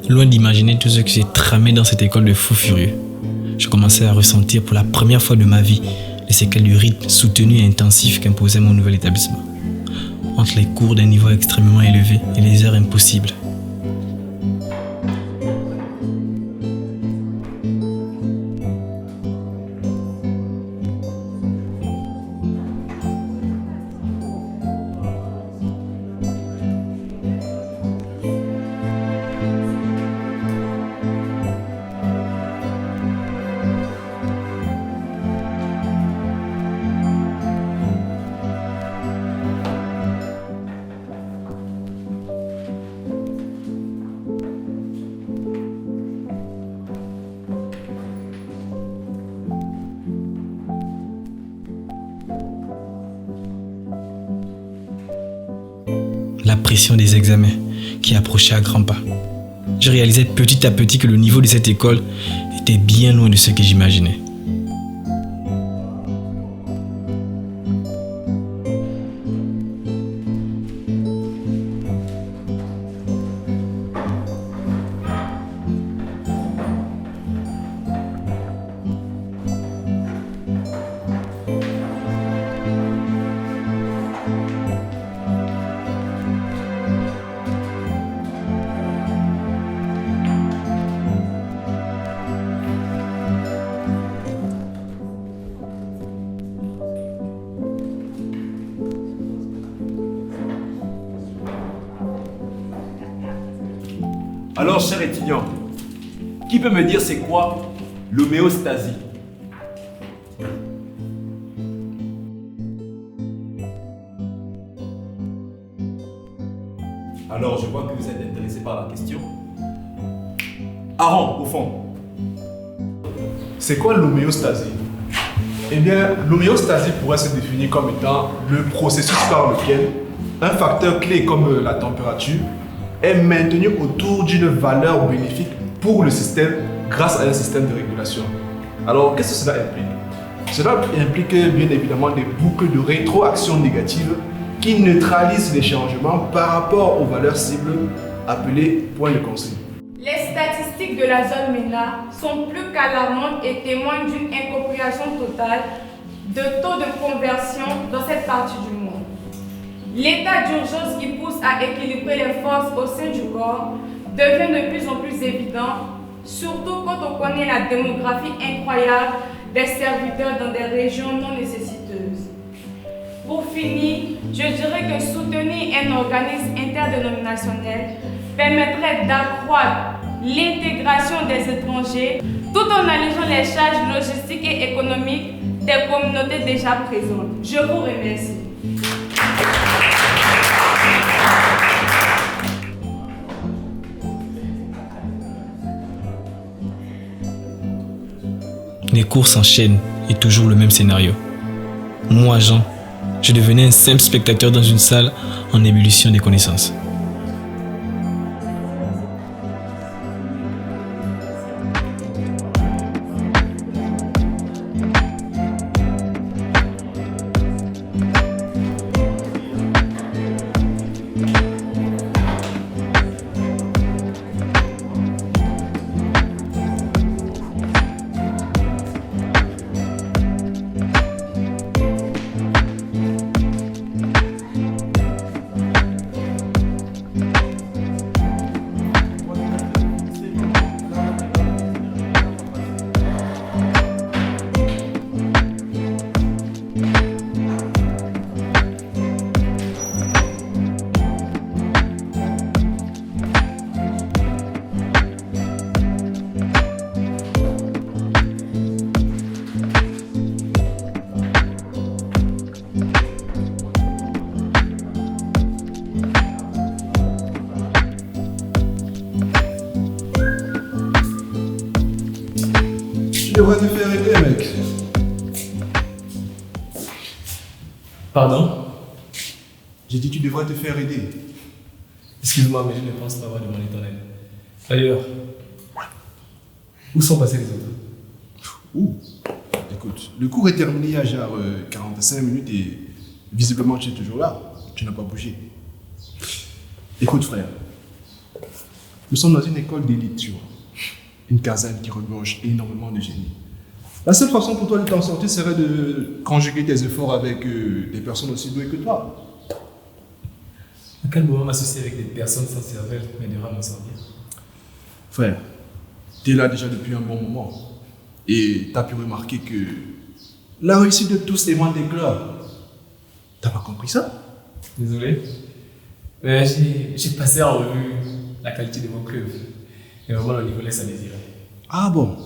E: Loin d'imaginer tout ce qui s'est tramé dans cette école de fous furieux, je commençais à ressentir pour la première fois de ma vie les séquelles du rythme soutenu et intensif qu'imposait mon nouvel établissement. Entre les cours d'un niveau extrêmement élevé et les heures impossibles. La pression des examens qui approchait à grands pas. Je réalisais petit à petit que le niveau de cette école était bien loin de ce que j'imaginais.
S: Alors, cher étudiant, qui peut me dire c'est quoi l'homéostasie? Alors, je vois que vous êtes intéressé par la question. Aaron, au fond.
B: C'est quoi l'homéostasie? Eh bien, l'homéostasie pourrait se définir comme étant le processus par lequel un facteur clé comme la température est maintenu autour d'une valeur bénéfique pour le système grâce à un système de régulation. Alors, qu'est-ce que cela implique? Cela implique bien évidemment des boucles de rétroaction négative qui neutralisent les changements par rapport aux valeurs cibles appelées points de consigne.
M: Les statistiques de la zone MENA sont plus qu'alarmantes et témoignent d'une incompréhension totale de taux de conversion dans cette partie du monde. L'état d'urgence qui pousse à équilibrer les forces au sein du corps devient de plus en plus évident, surtout quand on connaît la démographie incroyable des serviteurs dans des régions non nécessiteuses. Pour finir, je dirais que soutenir un organisme interdénominationnel permettrait d'accroître l'intégration des étrangers tout en allégeant les charges logistiques et économiques des communautés déjà présentes. Je vous remercie.
E: Les cours s'enchaînent et toujours le même scénario. Moi, Jean, je devenais un simple spectateur dans une salle en ébullition des connaissances.
B: devrais te faire aider, mec.
D: Pardon?
B: J'ai dit tu devrais te faire aider.
D: Excuse-moi, mais je ne pense pas avoir demandé ton aide. D'ailleurs, où sont passés les autres?
B: Ouh. Écoute, le cours est terminé il y a genre 45 minutes et visiblement tu es toujours là. Tu n'as pas bougé. Écoute frère, nous sommes dans une école d'élite, tu vois. Une caserne qui regorge énormément de génie. La seule façon pour toi de t'en sortir serait de conjuguer tes efforts avec des personnes aussi douées que toi.
D: À quel moment m'associer avec des personnes sans cervelle m'aidera à m'en sortir?
B: Frère, tu es là déjà depuis un bon moment. Et tu as pu remarquer que la réussite de tous émane des clubs. T'as pas compris ça?
D: Désolé. Mais j'ai passé en revue la qualité de vos clubs. Et vraiment, le niveau laisse à désirer.
B: Ah bon?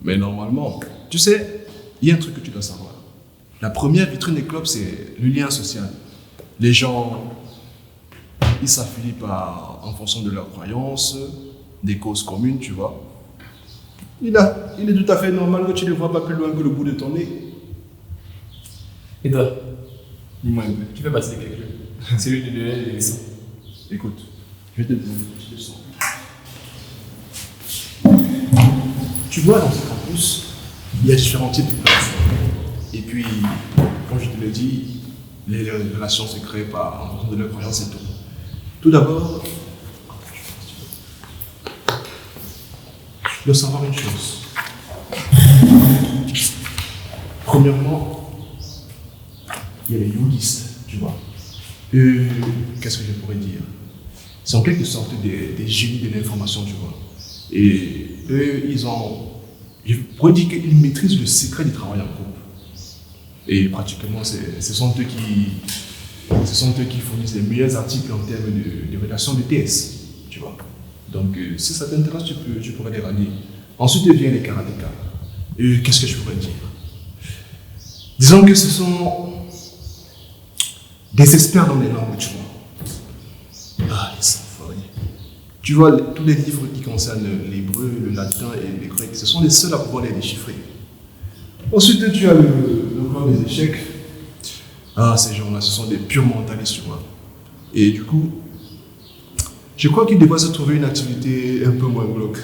B: Mais normalement, tu sais, il y a un truc que tu dois savoir. La première vitrine des clubs, c'est le lien social. Les gens, ils s'affilient en fonction de leurs croyances, des causes communes, tu vois. Il est tout à fait normal que tu ne vois pas plus loin que le bout de ton nez.
D: Et toi?
B: Dis-moi un peu.
D: Tu fais partie de quel club? Celui de donner des leçons.
B: Écoute, je vais te donner une petite leçon. Tu vois, dans ce campus, il y a différents types de classes. Et puis, comme je te l'ai dit, les relations se créent en fonction de leurs croyances et tout. Tout d'abord, je dois savoir une chose. Premièrement, il y a les yogistes, tu vois. Qu'est-ce que je pourrais dire? C'est en quelque sorte des génies de l'information, tu vois. Et eux, je pourrais dire qu'ils maîtrisent le secret du travail en groupe. Et pratiquement, ce sont eux qui fournissent les meilleurs articles en termes de rédaction de TS, tu vois. Donc, si ça t'intéresse, tu pourrais les rallier. Ensuite, vient les karatékas. Qu'est-ce que je pourrais dire? Disons que ce sont des experts dans les langues, tu vois. Ah, les enfoirés. Tu vois, tous les livres qui concernent l'hébreu, le latin et le grec, ce sont les seuls à pouvoir les déchiffrer. Ensuite, tu as le club des échecs. Ah, ces gens-là, ce sont des purs mentalistes, tu vois. Et du coup, je crois qu'il devrait se trouver une activité un peu moins glauque.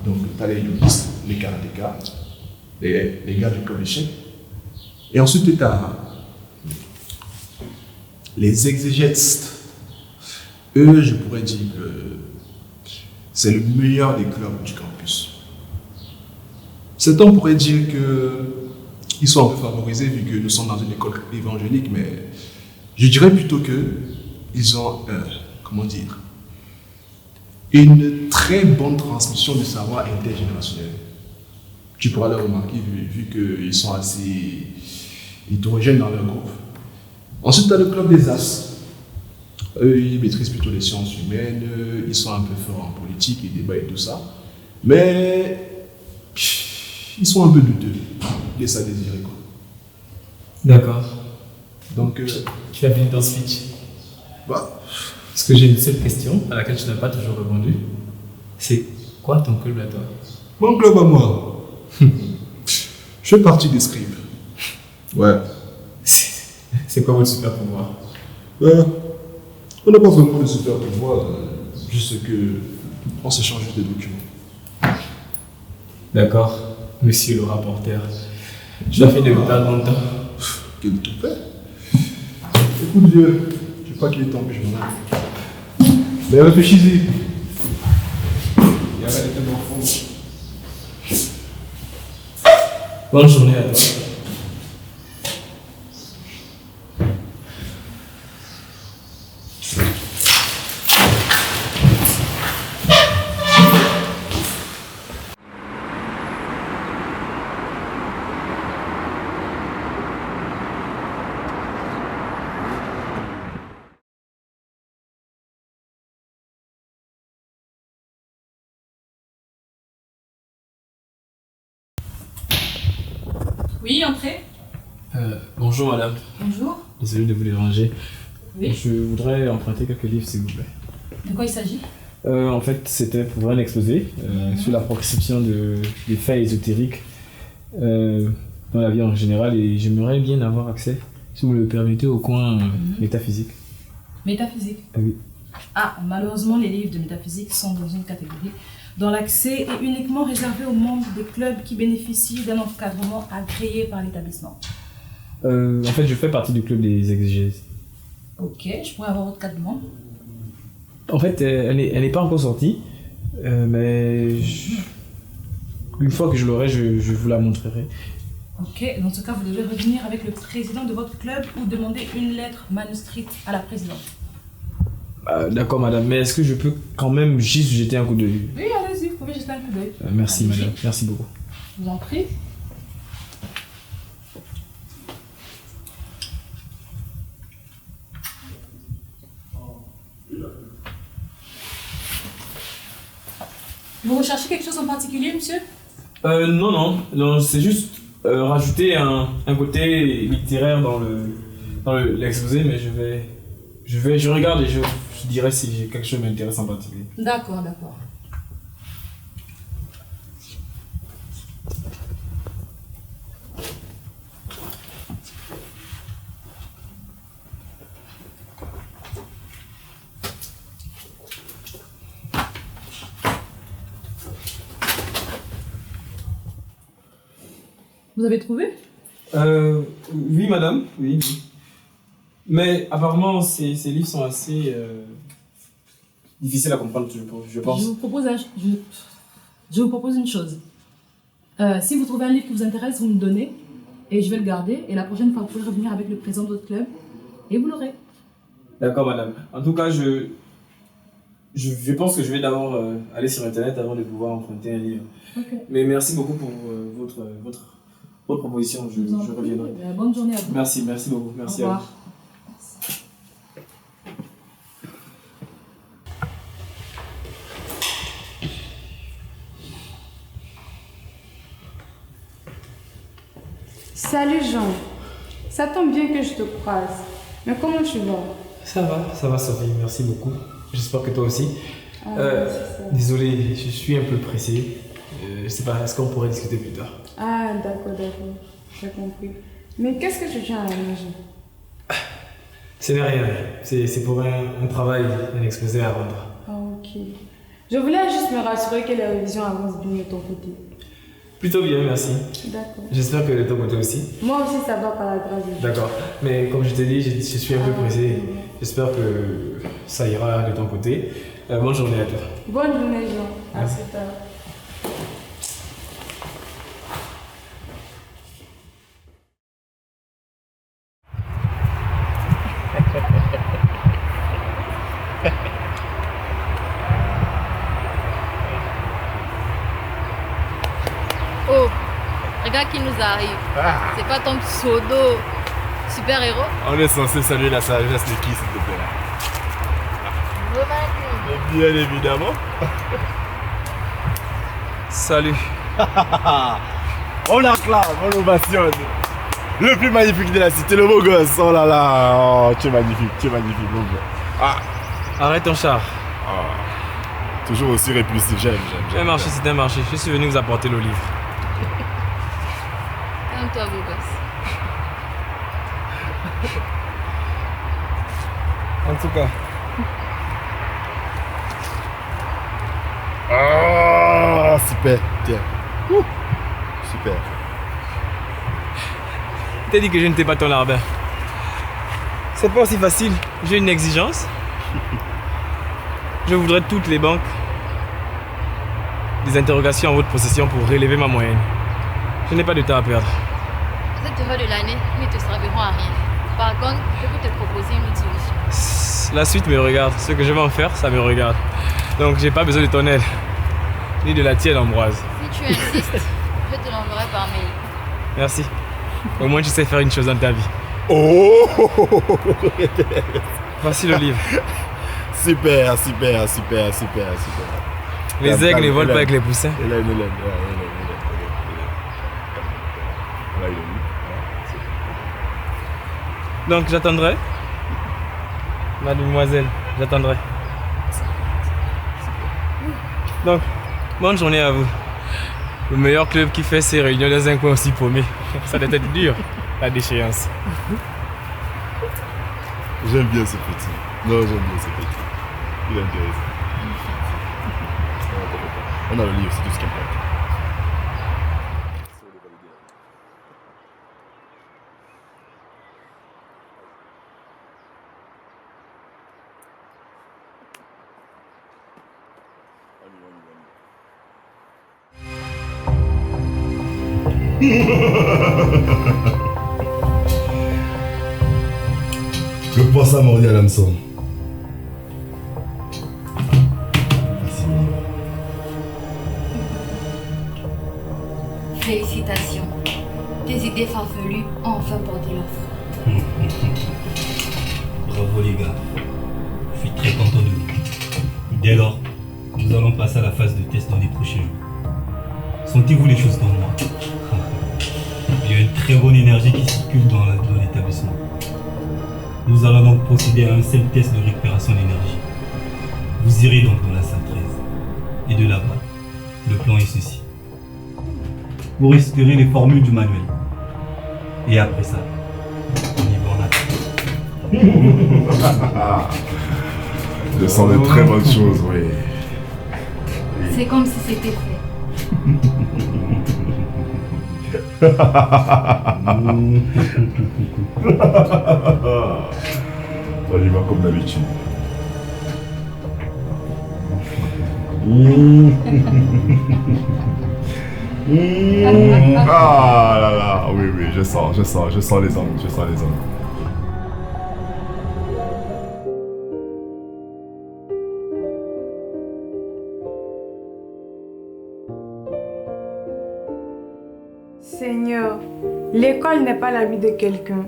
B: Donc, tu as les yogistes, les karatékas, les gars du club d'échecs. Et ensuite, tu as les exégètes. Eux, je pourrais dire que c'est le meilleur des clubs du campus. Certains pourraient dire qu'ils sont un peu favorisés vu que nous sommes dans une école évangélique, mais je dirais plutôt qu'ils ont, comment dire, une très bonne transmission de savoir intergénérationnel. Tu pourras le remarquer vu qu'ils sont assez hétérogènes dans leur groupe. Ensuite, tu as le club des As. Eux, ils maîtrisent plutôt les sciences humaines, ils sont un peu forts en politique et débat et tout ça. Mais ils sont un peu douteux. Ils laissent à désirer, quoi.
D: D'accord.
B: Donc,
D: tu as fini ton speech.
B: Bah.
D: Parce que j'ai une seule question à laquelle tu n'as pas toujours répondu. C'est quoi ton club à toi?
B: Mon club à moi. Je fais partie des scribes. Ouais.
D: C'est quoi votre super pouvoir?
B: On n'a pas vraiment de super pouvoir, juste que on s'échange des documents.
D: D'accord, monsieur le rapporteur. Je dois finir de perdre mon temps.
B: Quel toupet. Écoute, vieux, je crois qu'il est temps que je m'en aille. Mais réfléchis-y. Il y a rien de tellement fond.
D: Bonne journée à toi.
A: Oui, entrez.
D: Bonjour madame.
A: Bonjour.
D: Désolé de vous déranger.
A: Oui.
D: Je voudrais emprunter quelques livres s'il vous plaît.
A: De quoi il s'agit?
E: En fait, c'était pour un exposé sur la progression des faits ésotériques dans la vie en général, et j'aimerais bien avoir accès, si vous me le permettez, au coin métaphysique.
A: Métaphysique.
E: Ah oui.
A: Ah, malheureusement, les livres de métaphysique sont dans une catégorie dont l'accès est uniquement réservé aux membres des clubs qui bénéficient d'un encadrement agréé par l'établissement.
E: En fait, je fais partie du club des exégèses.
A: Ok, je pourrais avoir votre carte de membre.
E: En fait, elle n'est pas encore sortie, mais une fois que je l'aurai, je vous la montrerai.
A: Ok, dans ce cas, vous devez revenir avec le président de votre club ou demander une lettre manuscrite à la présidente.
E: D'accord, madame, mais est-ce que je peux quand même juste jeter un coup d'œil?
A: Oui, allez-y, vous pouvez jeter un coup d'œil.
E: Merci,
A: Allez-y.
E: madame, merci beaucoup.
A: Je vous en prie. Vous recherchez quelque chose en particulier, monsieur?
E: Non, c'est juste rajouter un côté littéraire dans l'exposé, mais je regarde et je dirai si j'ai quelque chose qui m'intéresse en particulier.
A: D'accord, d'accord. Vous avez trouvé?
E: Oui, madame, oui. Mais apparemment, ces livres sont assez difficiles à comprendre, je pense.
A: Je vous propose une chose. Si vous trouvez un livre qui vous intéresse, vous me donnez et je vais le garder. Et la prochaine fois, vous pouvez revenir avec le président de votre club et vous l'aurez.
E: D'accord, madame. En tout cas, je pense que je vais d'abord aller sur Internet avant de pouvoir emprunter un livre.
A: Ok.
E: Mais merci beaucoup pour votre proposition. Je reviendrai.
A: Bonne journée à vous.
E: Merci beaucoup. Merci
A: Au
E: à vous.
A: revoir.
M: Salut Jean, ça tombe bien que je te croise. Mais comment tu vas?
E: Ça va Sophie, merci beaucoup. J'espère que toi aussi.
M: C'est ça.
E: Désolé, je suis un peu pressé. Je sais pas, est-ce qu'on pourrait discuter plus tard?
M: Ah d'accord, j'ai compris. Mais qu'est-ce que tu tiens à la maison?
E: Ce n'est rien, c'est pour un travail, un exposé à rendre.
M: Ah ok. Je voulais juste me rassurer que la révision avance bien de ton côté.
E: Plutôt bien, merci.
M: D'accord.
E: J'espère que de ton côté aussi.
M: Moi aussi ça va par la grâce de Dieu.
E: D'accord, mais comme je t'ai dit, je suis un peu pressé. J'espère que ça ira de ton côté. Bonne journée à toi.
M: Bonne journée Jean, à
E: Merci.
M: plus tard.
R: Oh, regarde qui nous arrive. C'est pas ton pseudo super-héros?
J: On est censé saluer la sagesse de qui, s'il te plaît?
R: Romain.
J: Bien évidemment.
B: Salut.
J: On acclame, on ovationne. Le plus magnifique de la cité, le beau gosse. Oh là là, oh, tu es magnifique, beau gosse. Ah.
E: Arrête ton char.
J: Toujours aussi répulsif, j'aime.
E: C'est un marché, c'est un marché. Je suis venu vous apporter le livre.
R: Calme-toi, beau gosse.
E: En tout cas.
J: Ah, super. Tiens. Super.
E: Je t'ai dit que je n'étais pas ton larbin. C'est pas aussi facile. J'ai une exigence. Je voudrais toutes les banques des interrogations en votre possession pour relever ma moyenne. Je n'ai pas de temps à perdre.
R: Cette période de l'année, ils ne te serviront à rien. Par contre, je peux te proposer une autre solution.
E: La suite me regarde. Ce que je vais en faire, ça me regarde. Donc j'ai pas besoin de ton aide. Ni de la tienne, Ambroise.
R: Si tu insistes, je te l'enverrai par mail.
E: Merci. Au moins tu sais faire une chose dans ta vie.
J: Oh.
E: Voici le livre.
J: Super.
E: Les aigles ne volent pas avec les poussins.
J: Hélène.
E: Donc j'attendrai. Mademoiselle, j'attendrai. Donc, bonne journée à vous. Le meilleur club qui fait ses réunions dans un coin aussi paumé. Ça doit être dur, la déchéance.
J: J'aime bien ce petit. Non, j'aime bien ce petit. Il est intéressant. On a le livre, c'est tout ce qui importe. Le poisson mordu à l'hameçon.
R: Félicitations. Tes idées farfelues ont enfin porté leurs fruits.
T: Bravo les gars. Je suis très content de vous. Dès lors, nous allons passer à la phase de test dans les prochains jours. Sentez-vous les choses comme moi? Il y a une très bonne énergie qui circule dans l'établissement. Nous allons donc procéder à un seul test de récupération d'énergie. Vous irez donc dans la salle 13. Et de là-bas, le plan est ceci. Vous récupérez les formules du manuel. Et après ça, on y va en attaque.
J: Je sens de très bonnes choses, oui.
R: C'est comme si c'était fait.
J: On y va comme d'habitude. Ah là là, oui, oui, je sens les hommes, je sens les hommes.
M: Seigneur, l'école n'est pas la vie de quelqu'un.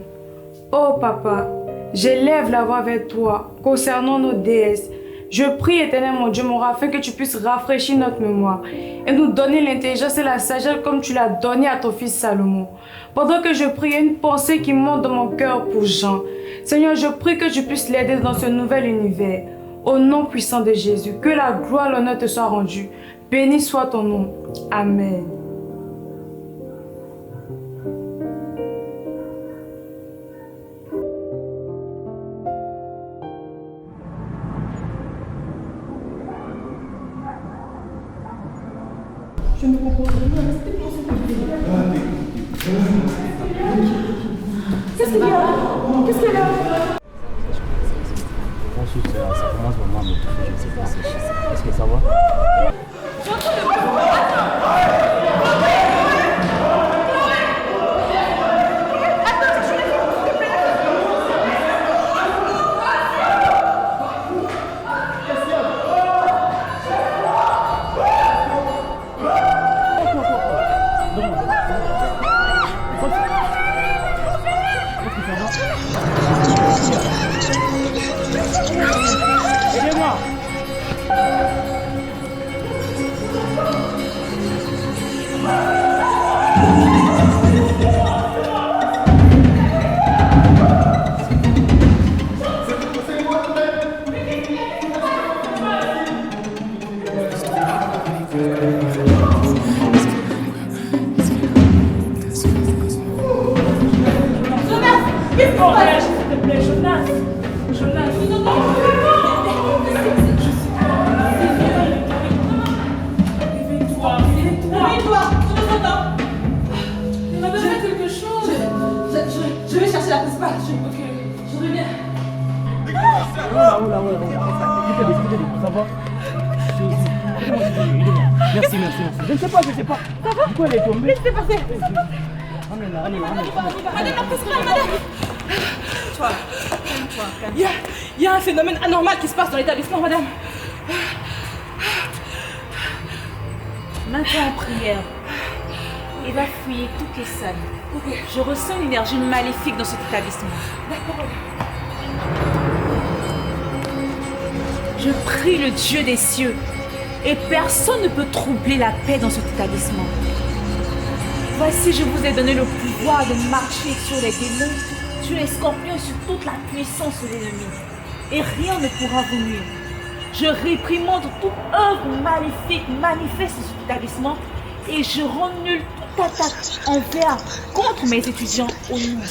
M: Oh papa, j'élève la voix vers toi concernant nos déesses. Je prie, éternel mon Dieu, mon roi, afin que tu puisses rafraîchir notre mémoire et nous donner l'intelligence et la sagesse comme tu l'as donné à ton fils Salomon. Pendant que je prie, il y a une pensée qui monte dans mon cœur pour Jean. Seigneur, je prie que tu puisses l'aider dans ce nouvel univers. Au nom puissant de Jésus, que la gloire et l'honneur te soient rendus. Béni soit ton nom. Amen.
A: Je me comprends vraiment, restez pour ce Qu'est-ce qu'il y a? Qu'est-ce qu'il y a?
H: Ensuite, ça commence vraiment à me toucher, je ne sais pas si est-ce que ça va?
A: Aidez-moi. Je vais chercher la principale. Ok, je reviens.
K: Ça va? Merci. Je ne sais pas. Ça va? Pourquoi elle est tombée?
A: Laissez passer.
K: Amène-la.
A: Madame la principale, madame. Toi, calme-toi. Il y a un phénomène anormal qui se passe dans l'établissement, madame.
U: Maintenant en prière. Il va fouiller toutes les salles. Je ressens une énergie maléfique dans cet établissement.
A: D'accord.
U: Je prie le Dieu des cieux et personne ne peut troubler la paix dans cet établissement. Voici, je vous ai donné le pouvoir de marcher sur les démons, sur les scorpions et sur toute la puissance de l'ennemi. Et rien ne pourra vous nuire. Je réprimande toute œuvre maléfique manifeste dans cet établissement et je rends nulle toute attaque envers contre mes étudiants au nom.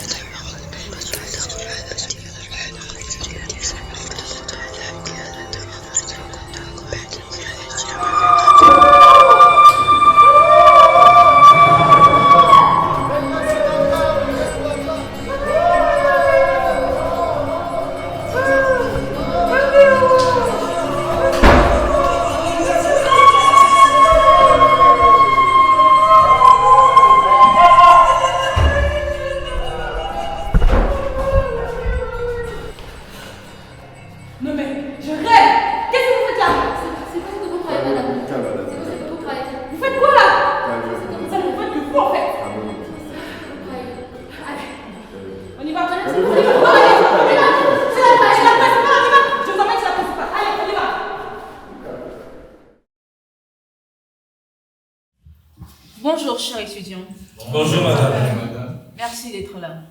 U: Bonjour, chers étudiants.
S: Bonjour, madame.
U: Merci d'être là.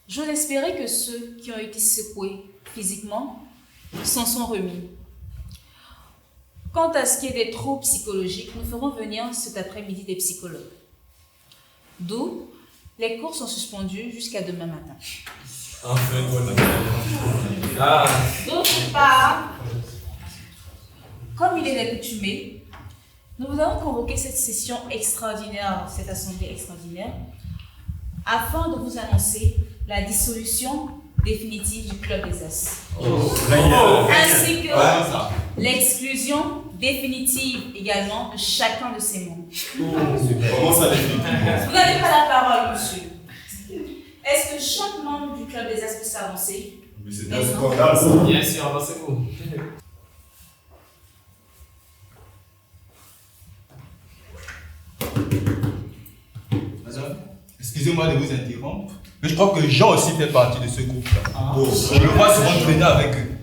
U: J'ose espérer que ceux qui ont été secoués physiquement s'en sont remis. Quant à ce qui est des troubles psychologiques, nous ferons venir cet après-midi des psychologues. D'où les cours sont suspendus jusqu'à demain matin. D'autre part, comme il est accoutumé, nous avons convoqué cette session extraordinaire, cette assemblée extraordinaire, afin de vous annoncer la dissolution définitive du Club des As. Ainsi que l'exclusion définitive également de chacun de ses membres.
J: Comment ça définitivement?
U: Vous n'avez pas la parole, monsieur. Est-ce que chaque membre du Club des As peut s'avancer?
J: Mais c'est un scandale, ça.
D: Bien sûr, avancez-vous.
T: Madame, excusez-moi de vous interrompre, mais je crois que Jean aussi fait partie de ce groupe-là. Je le vois souvent traîner avec eux.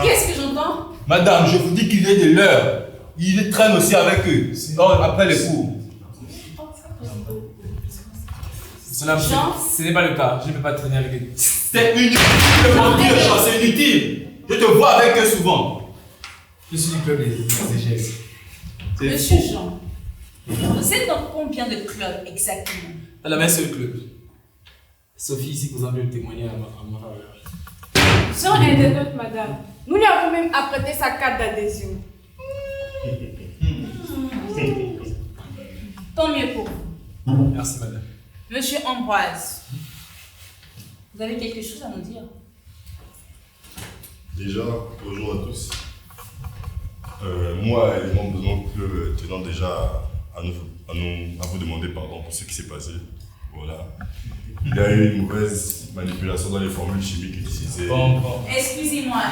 U: Qu'est-ce que j'entends?
T: Madame, je vous dis qu'il est de l'heure. Il traîne aussi avec eux, après les cours.
D: Jean, ce n'est pas le cas, je ne peux pas traîner avec eux.
T: C'est inutile de mentir, Jean, c'est inutile. Je te vois avec eux souvent.
D: Je suis du club des CGS.
U: Monsieur Jean, vous êtes dans combien de clubs exactement?
D: À la même seule club. Sophie ici vous a mieux témoigner à ma faveur.
N: Jean est de notre madame. Nous lui avons même apprêté sa carte d'adhésion.
U: Tant mieux pour vous.
D: Merci madame.
U: Monsieur Ambroise, vous avez quelque chose à nous dire?
J: Déjà, bonjour à tous. Moi et les membres de notre club tenons déjà à vous demander pardon pour ce qui s'est passé. Voilà. Il y a eu une mauvaise manipulation dans les formules chimiques utilisées.
U: Excusez-moi.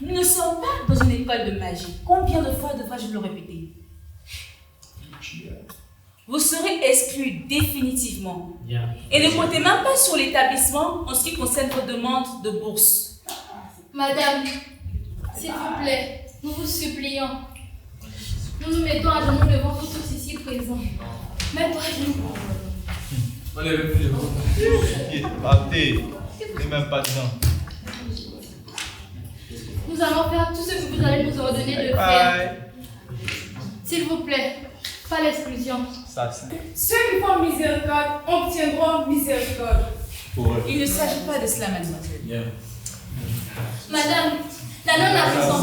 U: Nous ne sommes pas dans une école de magie. Combien de fois devrais-je le répéter? Vous serez exclu définitivement. Et ne comptez même pas sur l'établissement en ce qui concerne vos demandes de bourse.
R: Madame, s'il vous plaît, nous vous supplions. Nous nous mettons à genoux devant vous tous ici présents. Mets-toi à genoux.
D: On est le plus de vous.
T: Partez, n'est même pas dedans.
R: Nous allons faire tout ce que vous allez nous ordonner de faire. S'il vous plaît, pas l'exclusion.
N: Ceux qui font miséricorde obtiendront miséricorde.
U: Il ne s'agit pas de cela, mademoiselle.
R: Madame, la nonne a raison.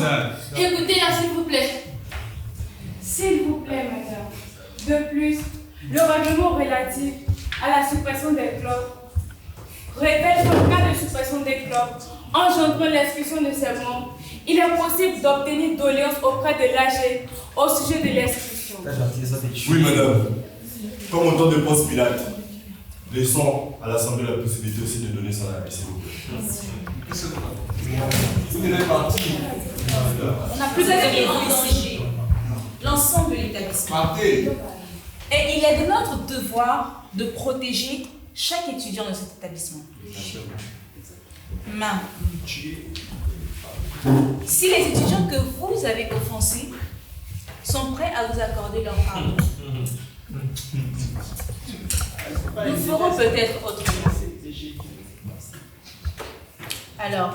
R: Écoutez-la, s'il vous plaît.
N: S'il vous plaît, madame. De plus, le règlement relatif à la suppression des clubs révèle qu'en cas de suppression des clubs engendrant l'exclusion de ses membres, il est possible d'obtenir doléance auprès de l'AG au sujet de l'exclusion.
J: Oui, madame. Comme au temps de Ponce Pilate, laissons à l'Assemblée la possibilité aussi de donner son avis, s'il vous plaît.
U: On a plus d'envisager l'ensemble de l'établissement. Et il est de notre devoir de protéger chaque étudiant de cet établissement. Mais si les étudiants que vous avez offensés sont prêts à vous accorder leur pardon, nous ferons peut-être autrement. Alors,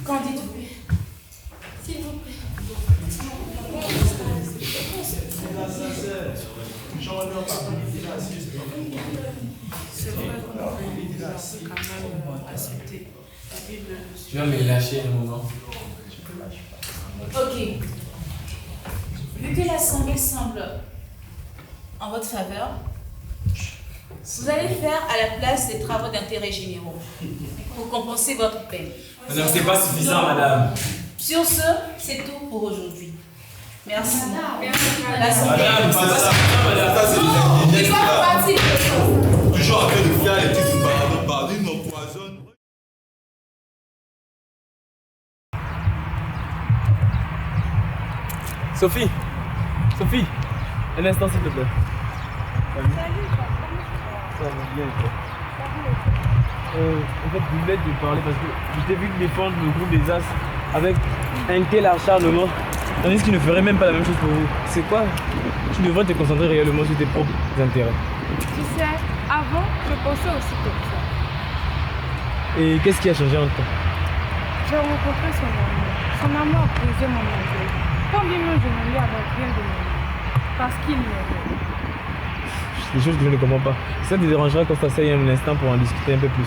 U: qu'en dites-vous? S'il vous plaît.
E: Tu vas me lâcher un moment.
U: Ok. Vu que l'Assemblée semble en votre faveur, vous allez faire à la place des travaux d'intérêt généraux pour compenser votre peine.
E: Madame, c'est pas suffisant, madame.
U: Sur ce, c'est tout pour aujourd'hui. Merci.
J: Madame, ça c'est des toujours en train de faire les trucs de pardon, nous empoisonne.
D: Sophie, un instant s'il te plaît.
M: Salut,
D: Ça va bien toi. En fait, je voulais te parler parce que je t'ai vu défendre le groupe des As avec un tel acharnement, tandis qu'ils ne feraient même pas la même chose pour vous. C'est quoi? Tu devrais te concentrer réellement sur tes propres intérêts.
M: Tu sais, avant, je pensais aussi comme ça.
D: Et qu'est-ce qui a changé entre toi?
M: J'ai rencontré son amour. Son amour a brisé mon orgueil. Combien même je n'en ai avec rien de moi. Parce qu'il m'aimait.
D: Des choses que je ne comprends pas. Ça te dérangera qu'on s'asseye un instant pour en discuter un peu plus.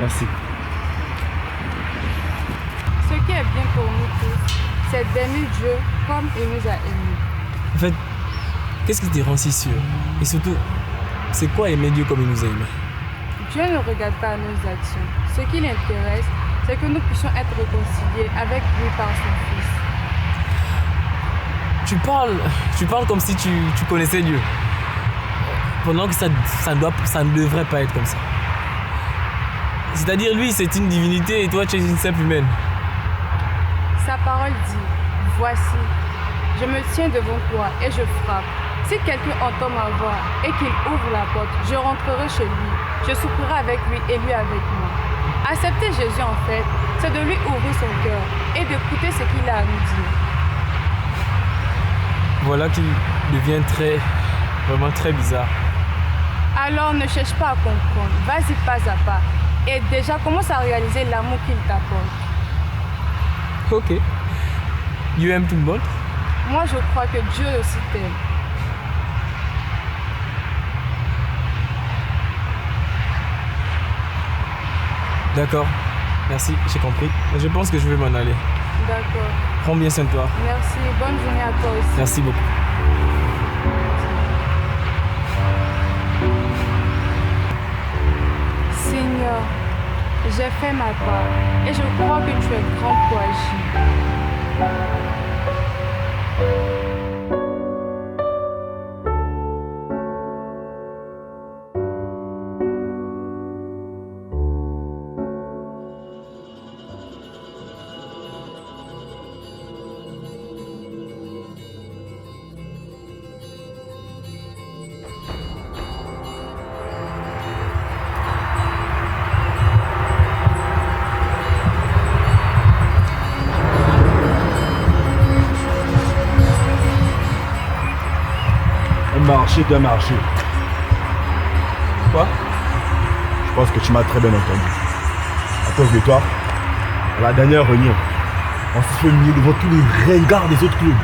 D: Merci.
M: Ce qui est bien pour nous tous, c'est d'aimer Dieu comme il nous a aimés.
E: En fait, qu'est-ce qui te rend si sûr? Et surtout, c'est quoi aimer Dieu comme il nous a aimés?
M: Dieu ne regarde pas nos actions. Ce qui l'intéresse, c'est que nous puissions être réconciliés avec lui par son Fils.
E: Tu parles comme si tu connaissais Dieu. Pendant que ça ne devrait pas être comme ça. C'est-à-dire, lui, c'est une divinité et toi, tu es une simple humaine.
M: Sa parole dit, voici, je me tiens devant toi et je frappe. Si quelqu'un entend ma voix et qu'il ouvre la porte, je rentrerai chez lui. Je souperai avec lui et lui avec moi. Accepter Jésus, en fait, c'est de lui ouvrir son cœur et d'écouter ce qu'il a à nous dire.
E: Voilà qu'il devient vraiment très bizarre.
M: Alors ne cherche pas à comprendre, vas-y pas à pas. Et déjà commence à réaliser l'amour qu'il t'apporte.
E: Ok. Dieu aime tout le monde?
M: Moi je crois que Dieu aussi t'aime.
E: D'accord. Merci, j'ai compris. Je pense que je vais m'en aller.
M: D'accord.
E: Prends bien soin de toi.
M: Merci, bonne journée à toi aussi.
E: Merci beaucoup.
M: Seigneur, j'ai fait ma part et je crois que tu es grand pour agir.
J: Marché d'un marché.
E: Quoi?
J: Je pense que tu m'as très bien entendu. À cause de toi, à la dernière réunion, on s'est fait humilier devant tous les ringards des autres clubs.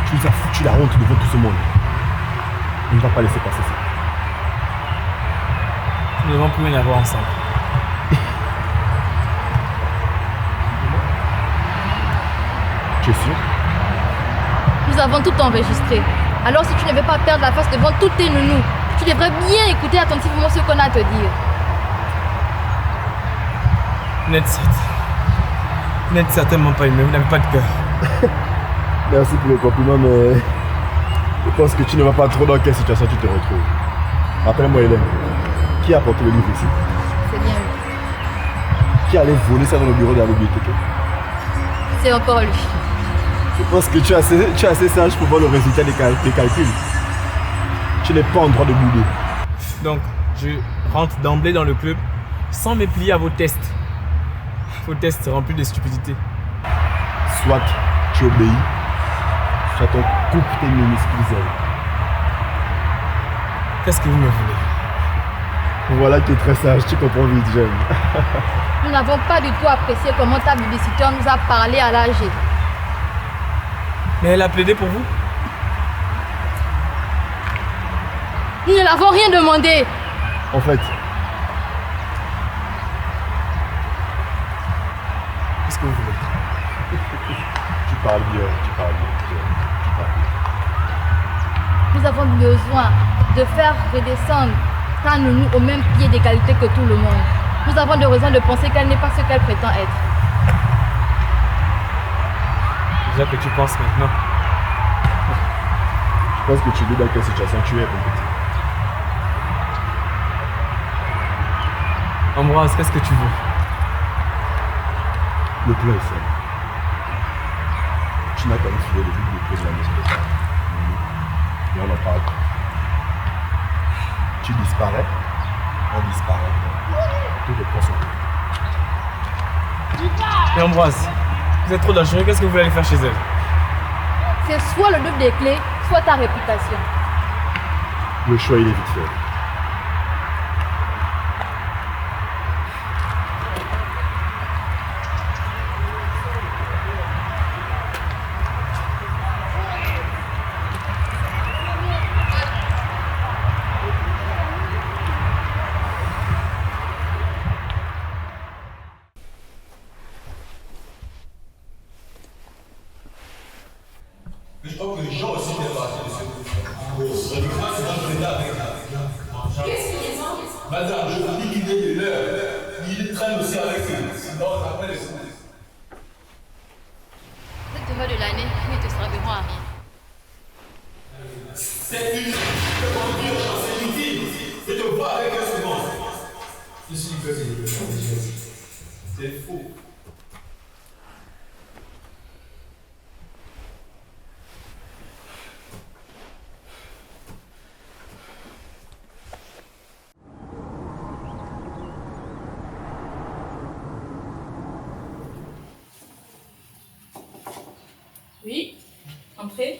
J: Tu nous as foutu la honte devant tout ce monde. On ne va pas laisser passer ça.
E: Nous ne devons plus rien avoir ensemble.
J: Tu es sûr?
R: Nous avons tout enregistré. Alors si tu ne veux pas perdre la face devant toutes tes nounous, tu devrais bien écouter attentivement ce qu'on a à te dire.
E: Vous n'êtes certainement pas humain, vous n'avez pas de cœur.
J: Merci pour le compliment, mais je pense que tu ne vas pas trop dans quelle situation tu te retrouves. Rappelle-moi Hélène, qui a apporté le livre ici?
R: C'est bien lui.
J: Qui allait voler ça dans le bureau de la bibliothèque?
R: C'est encore lui.
J: Je pense que tu es assez sage pour voir le résultat des calculs. Tu n'es pas en droit de bouder.
E: Donc, je rentre d'emblée dans le club sans me plier à vos tests. Vos tests remplis de stupidité.
J: Soit tu obéis, soit on coupe tes ménisques.
E: Qu'est-ce que vous me voulez?
J: Voilà qui est très sage, tu comprends vite, j'aime.
R: Nous n'avons pas du tout apprécié comment ta babysitter nous a parlé à l'âge.
D: Mais elle a plaidé pour vous?
R: Nous ne l'avons rien demandé.
J: En fait, qu'est-ce que vous voulez? Tu parles bien, tu parles bien.
R: Nous avons besoin de faire redescendre ta nounou au même pied d'égalité que tout le monde. Nous avons de raisons de penser qu'elle n'est pas ce qu'elle prétend être.
D: Déjà que tu penses maintenant.
J: Je pense que tu dis dans quelle situation tu es, mon petit.
D: Ambroise, qu'est-ce que tu veux?
J: Le plan est simple. Tu n'as qu'à me filer le but de la maison de parents. Et on en parle. Tu disparais, on disparaît. Tout dépend sur toi.
D: Mais Ambroise, vous êtes trop dangereux, qu'est-ce que vous voulez aller faire chez elle?
R: C'est soit le double des clés, soit ta réputation.
J: Le choix, il est vite fait.
G: Je crois que les gens aussi étaient partis de ce groupe. Qu'est-ce qu'ils ont? Madame, je vous dis qu'il est de l'heure. Il traîne aussi avec eux. Sinon, après les coups.
R: Cette heure de l'année, ils ne te serviront à rien.
G: C'est une chance inutile de te voir avec un second. Je suis que c'est faux.
A: Oui, entrez.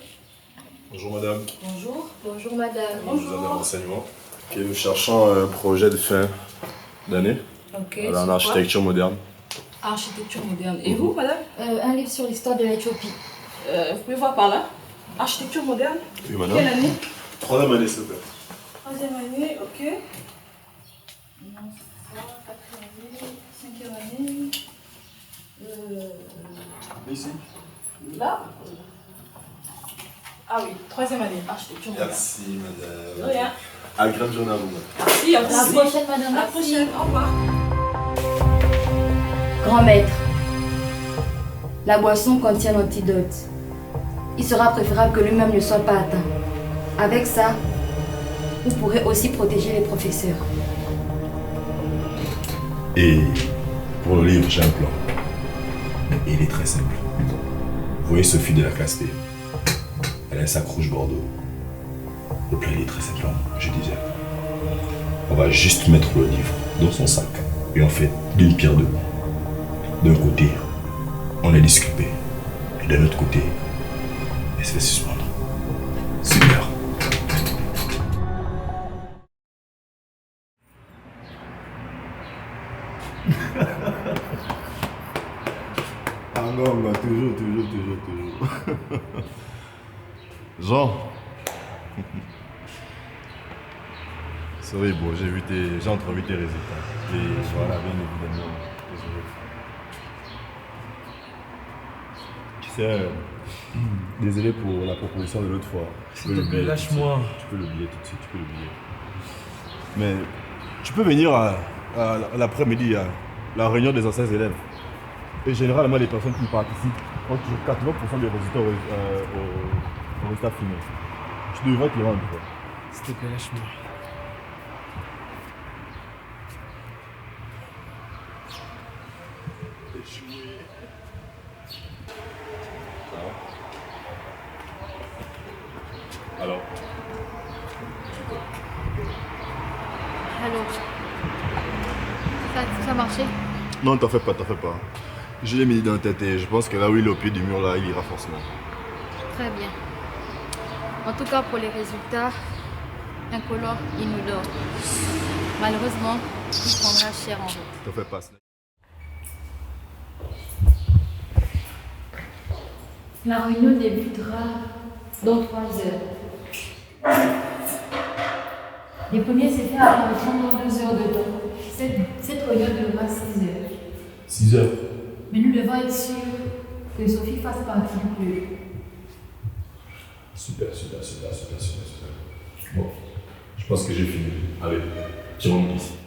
J: Bonjour madame.
A: Bonjour.
R: Bonjour madame.
J: Vous avez un renseignement. Ok, nous cherchons un projet de fin d'année.
A: Ok.
J: En architecture moderne.
A: Architecture moderne. Et vous, madame?
R: Un livre sur l'histoire de l'Éthiopie.
A: Vous pouvez voir par là. Architecture moderne.
J: Oui madame.
A: Quelle année?
J: 3e année s'il vous plaît.
A: 3e année, ok. Non, c'est ça. 4e année, 5e année.
J: Ici.
A: Là. Ah oui, 3e année, architecture moderne.
J: Merci madame.
A: De rien.
J: Agréable journée à vous.
A: Merci, à
R: la prochaine madame.
A: À la prochaine, au revoir.
R: Grand maître, la boisson contient l'antidote. Il sera préférable que lui-même ne soit pas atteint. Avec ça, vous pourrez aussi protéger les professeurs.
J: Et pour le livre, j'ai un plan. Et il est très simple. Vous voyez Sophie de la classe P. Elle a un sac rouge bordeaux. Le plan il est très simple, je disais. On va juste mettre le livre dans son sac. Et on fait d'une pierre deux. D'un côté, on est disculpé. Et de l'autre côté, elle se fait suspendre. Super. Ah non, toujours. Jean. Sorry, bon, j'ai entrevu tes résultats. Et voilà, bien évidemment. Désolé. Tu sais, désolé pour la proposition de l'autre fois.
D: S'il te plaît, lâche-moi.
J: Tu peux l'oublier tout de suite, tu peux l'oublier. Mais tu peux venir à l'après-midi à la réunion des anciens élèves. Et généralement, les personnes qui participent ont toujours 80% des résultats au résultat final. Tu devrais te le rendre.
D: S'il te plaît, lâche-moi.
J: Alors
R: Ça a marché?
J: Non, t'en fais pas. Je l'ai mis dans la tête et je pense que là où il est au pied du mur, là, il ira forcément.
R: Très bien. En tout cas, pour les résultats, incolore, inodore. Malheureusement, il prendra cher en route.
J: T'en fais pas.
L: La réunion débutera dans 3 heures. Les premiers CP apparaîtront dans 2 heures de temps. Cette réunion durera 6 heures.
S: 6 heures.
L: Mais nous devons être sûrs que Sophie fasse partie du club.
S: Super. Bon, je pense que j'ai fini. Allez, tirons ici.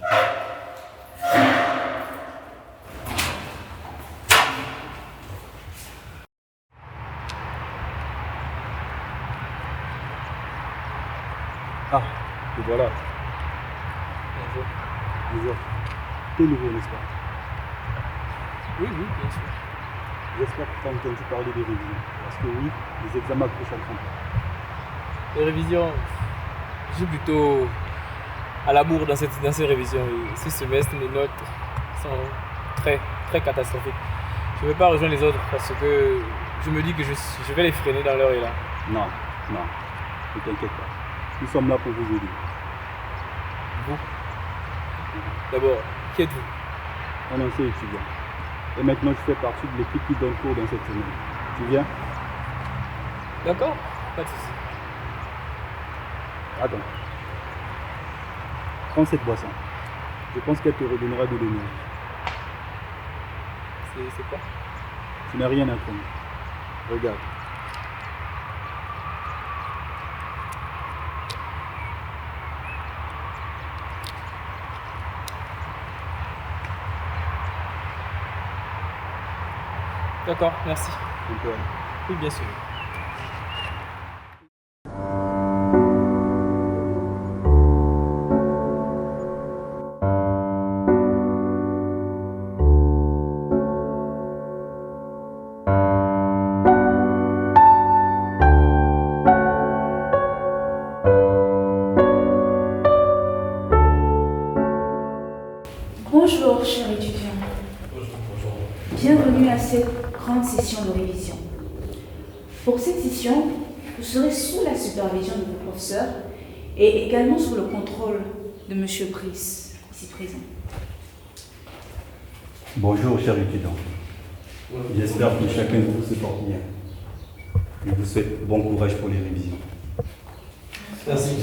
T: Ah, te voilà. Bonjour. T'es nouveau, n'est-ce pas?
E: Oui, bien sûr.
T: J'espère que tu as entendu parler des révisions. Parce que oui, les examens approchent à grands pas.
E: Les révisions, je suis plutôt à la bourre dans ces révisions. Et ce semestre, mes notes sont très catastrophiques. Je ne veux pas rejoindre les autres parce que je me dis que je vais les freiner dans leur élan.
T: Non, ne t'inquiète pas. Nous sommes là pour vous aider.
E: Vous? D'abord, qui êtes-vous?
T: Un ancien étudiant. Et maintenant, je fais partie de l'équipe qui donne cours dans cette semaine. Tu viens?
E: D'accord, pas de souci.
T: Attends. Prends cette boisson. Je pense qu'elle te redonnera de l'énergie.
E: C'est quoi?
T: Tu n'as rien à craindre. Regarde.
E: D'accord, merci.
T: On peut aller.
E: Oui, bien sûr.
U: Bonjour, chers étudiants. Bienvenue à cette grande session de révision. Pour cette session, vous serez sous la supervision de vos professeurs et également sous le contrôle de M. Brice, ici présent.
T: Bonjour, chers étudiants. J'espère que chacun de vous se porte bien. Je vous souhaite bon courage pour les révisions.
D: Merci.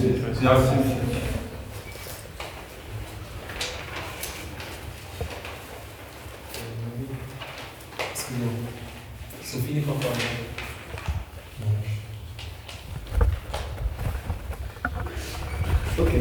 D: Excusez-moi. Sophie n'est pas encore là. Ok.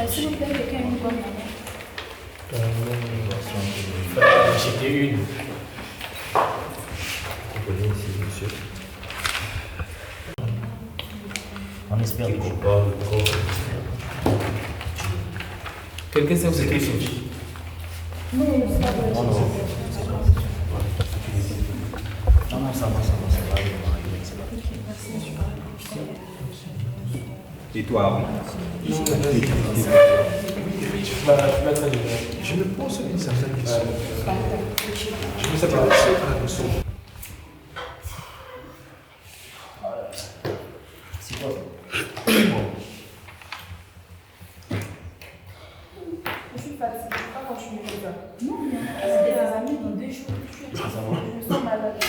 L: S'il vous plaît, quelqu'un a une gomme
E: J'ai acheté une.
O: On espère que tu parles encore.
D: Quelqu'un sait où c'est écrit Sophie?
L: Non, c'est pas vrai.
O: Non, ça va.
T: Et toi, Aaron?
B: Je me pose une certaine question. Je me s'intéresse à la notion.
O: C'est quoi ça?
N: Je suis fatiguée, je ne peux pas continuer comme ça. Non, c'est des amis dans 2 jours. Je me sens malade.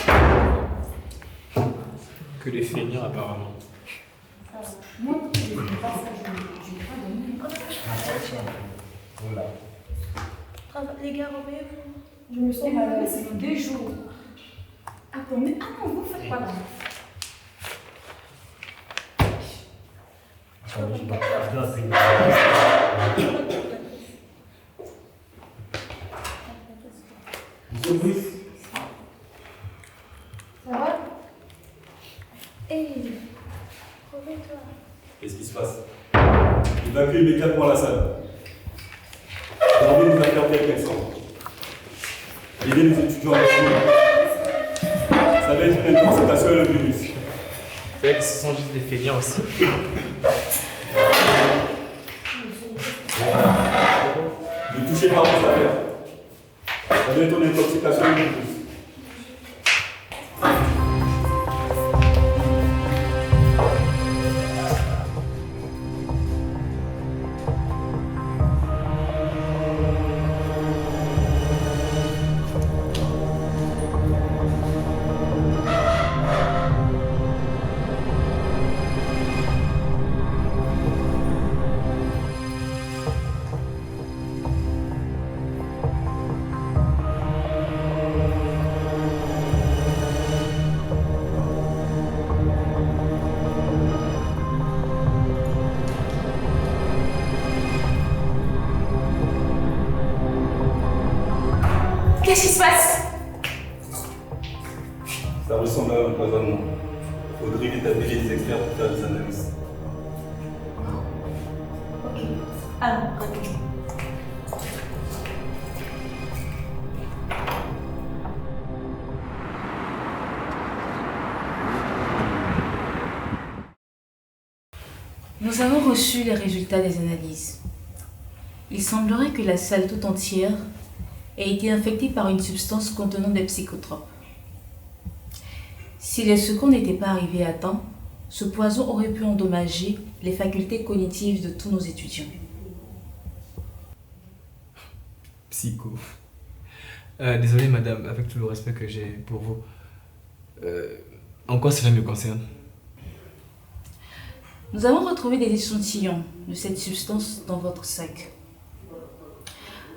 E: Que des feignants apparemment.
L: Moi, je ne fais pas ça, je ne vais pas donner. Les gars, revenez-vous.
N: Je me sens malade.
L: C'est dans 2 jours. Attendez, vous faites pas là.
N: Ça va? Hey, reviens-toi.
T: Qu'est-ce qui se passe? Évacue immédiatement la salle. L'armée nous a permis ensemble. Aider les étudiants à l'école. Ça va être une intoxication et le virus.
D: C'est vrai que ce sont juste des feignants aussi.
T: Ne touchez pas vos affaires. Ça va être une intoxication et le virus.
U: Qu'est-ce qui se passe?
T: Ça ressemble à un empoisonnement. Il faudrait établir les experts pour faire des analyses.
U: Ok. Alors, rapidement.
L: Nous avons reçu les résultats des analyses. Il semblerait que la salle tout entière ait été infectée par une substance contenant des psychotropes. Si les secours n'étaient pas arrivés à temps, ce poison aurait pu endommager les facultés cognitives de tous nos étudiants.
D: Psycho. Désolé madame, avec tout le respect que j'ai pour vous. En quoi cela me concerne?
L: Nous avons retrouvé des échantillons de cette substance dans votre sac,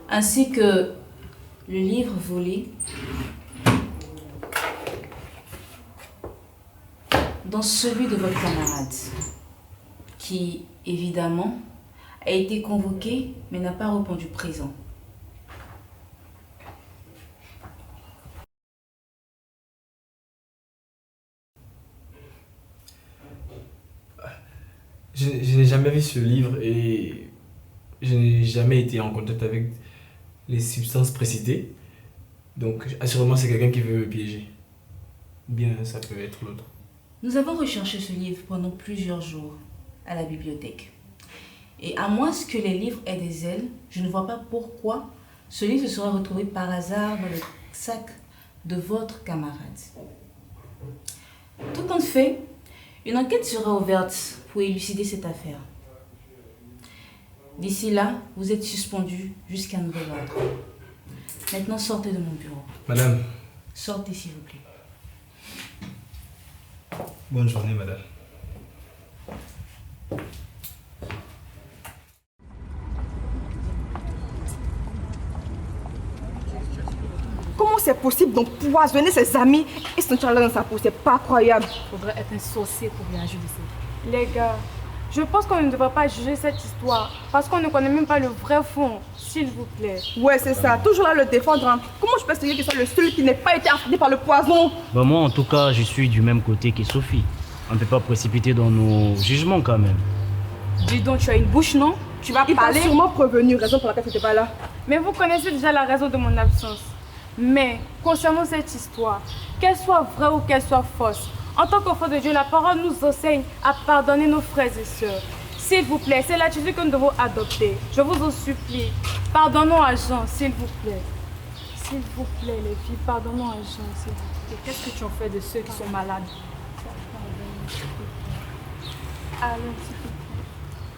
L: ainsi que le livre volé dans celui de votre camarade, qui, évidemment, a été convoqué mais n'a pas répondu présent.
D: Je n'ai jamais vu ce livre et je n'ai jamais été en contact avec les substances précitées. Donc, assurément, c'est quelqu'un qui veut me piéger. Ou bien, ça peut être l'autre.
L: Nous avons recherché ce livre pendant plusieurs jours à la bibliothèque. Et à moins que les livres aient des ailes, je ne vois pas pourquoi ce livre se serait retrouvé par hasard dans le sac de votre camarade. Tout compte fait, une enquête sera ouverte pour élucider cette affaire. D'ici là, vous êtes suspendu jusqu'à nouvel ordre. Maintenant, sortez de mon bureau.
D: Madame.
L: Sortez, s'il vous plaît.
D: Bonne journée, madame.
N: Comment c'est possible d'empoisonner ses amis et sentir là dans sa peau? C'est pas croyable.
L: Faudrait être un sorcier pour réagir de ça.
M: Les gars, je pense qu'on ne devrait pas juger cette histoire parce qu'on ne connaît même pas le vrai fond, s'il vous plaît.
N: Ouais, c'est ça. Toujours là le défendre. Hein. Comment je peux se dire que c'est le seul qui n'ait pas été affecté par le poison?
H: Bah moi, en tout cas, je suis du même côté que Sophie. On ne peut pas précipiter dans nos jugements quand même.
N: Dis donc, tu as une bouche, non? Tu vas parler. Il t'a sûrement prévenu, raison pour laquelle tu n'étais pas là.
M: Mais vous connaissez déjà la raison de mon absence. Mais concernant cette histoire, qu'elle soit vraie ou qu'elle soit fausse, en tant qu'enfant de Dieu, la parole nous enseigne à pardonner nos frères et sœurs. S'il vous plaît, c'est l'attitude que nous devons adopter. Je vous en supplie, pardonnons à Jean, s'il vous plaît. S'il vous plaît, les filles, pardonnons à Jean, s'il vous plaît.
N: Qu'est-ce que tu en fais de ceux qui sont malades?
M: Allez, s'il te plaît.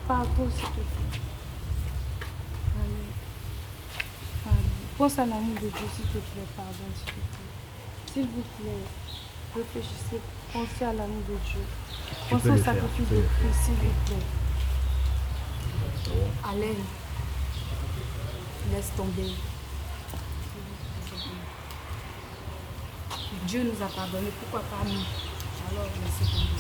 M: Pardon, s'il te plaît. Allez. Pense à l'amour de Dieu, s'il te plaît. Pardon, s'il te plaît. S'il vous plaît. Réfléchissez, pensez à l'amour de Dieu. Pensez au sacrifice de Christ, s'il vous plaît.
L: Alain, laisse tomber. Dieu nous a pardonné, pourquoi pas nous? Alors, laissez tomber.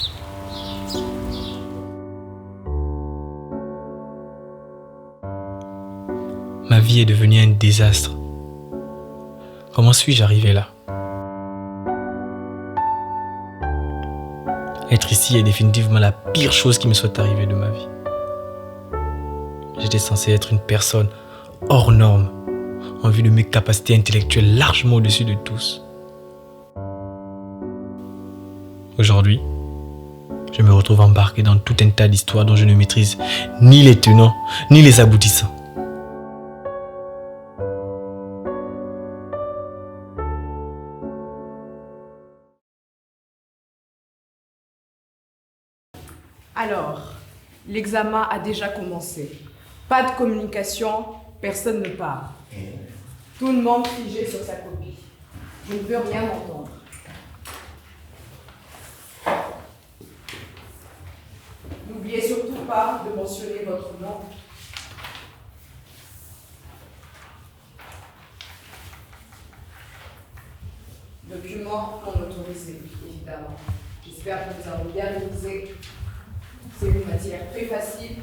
E: Ma vie est devenue un désastre. Comment suis-je arrivé là? Être ici est définitivement la pire chose qui me soit arrivée de ma vie. J'étais censé être une personne hors norme en vue de mes capacités intellectuelles largement au-dessus de tous. Aujourd'hui, je me retrouve embarqué dans tout un tas d'histoires dont je ne maîtrise ni les tenants, ni les aboutissants.
N: Alors, l'examen a déjà commencé. Pas de communication, personne ne parle. Tout le monde figé sur sa copie. Je ne veux rien entendre. N'oubliez surtout pas de mentionner votre nom. Documents non autorisés, évidemment. J'espère que nous avons bien révisé. C'est une matière très facile.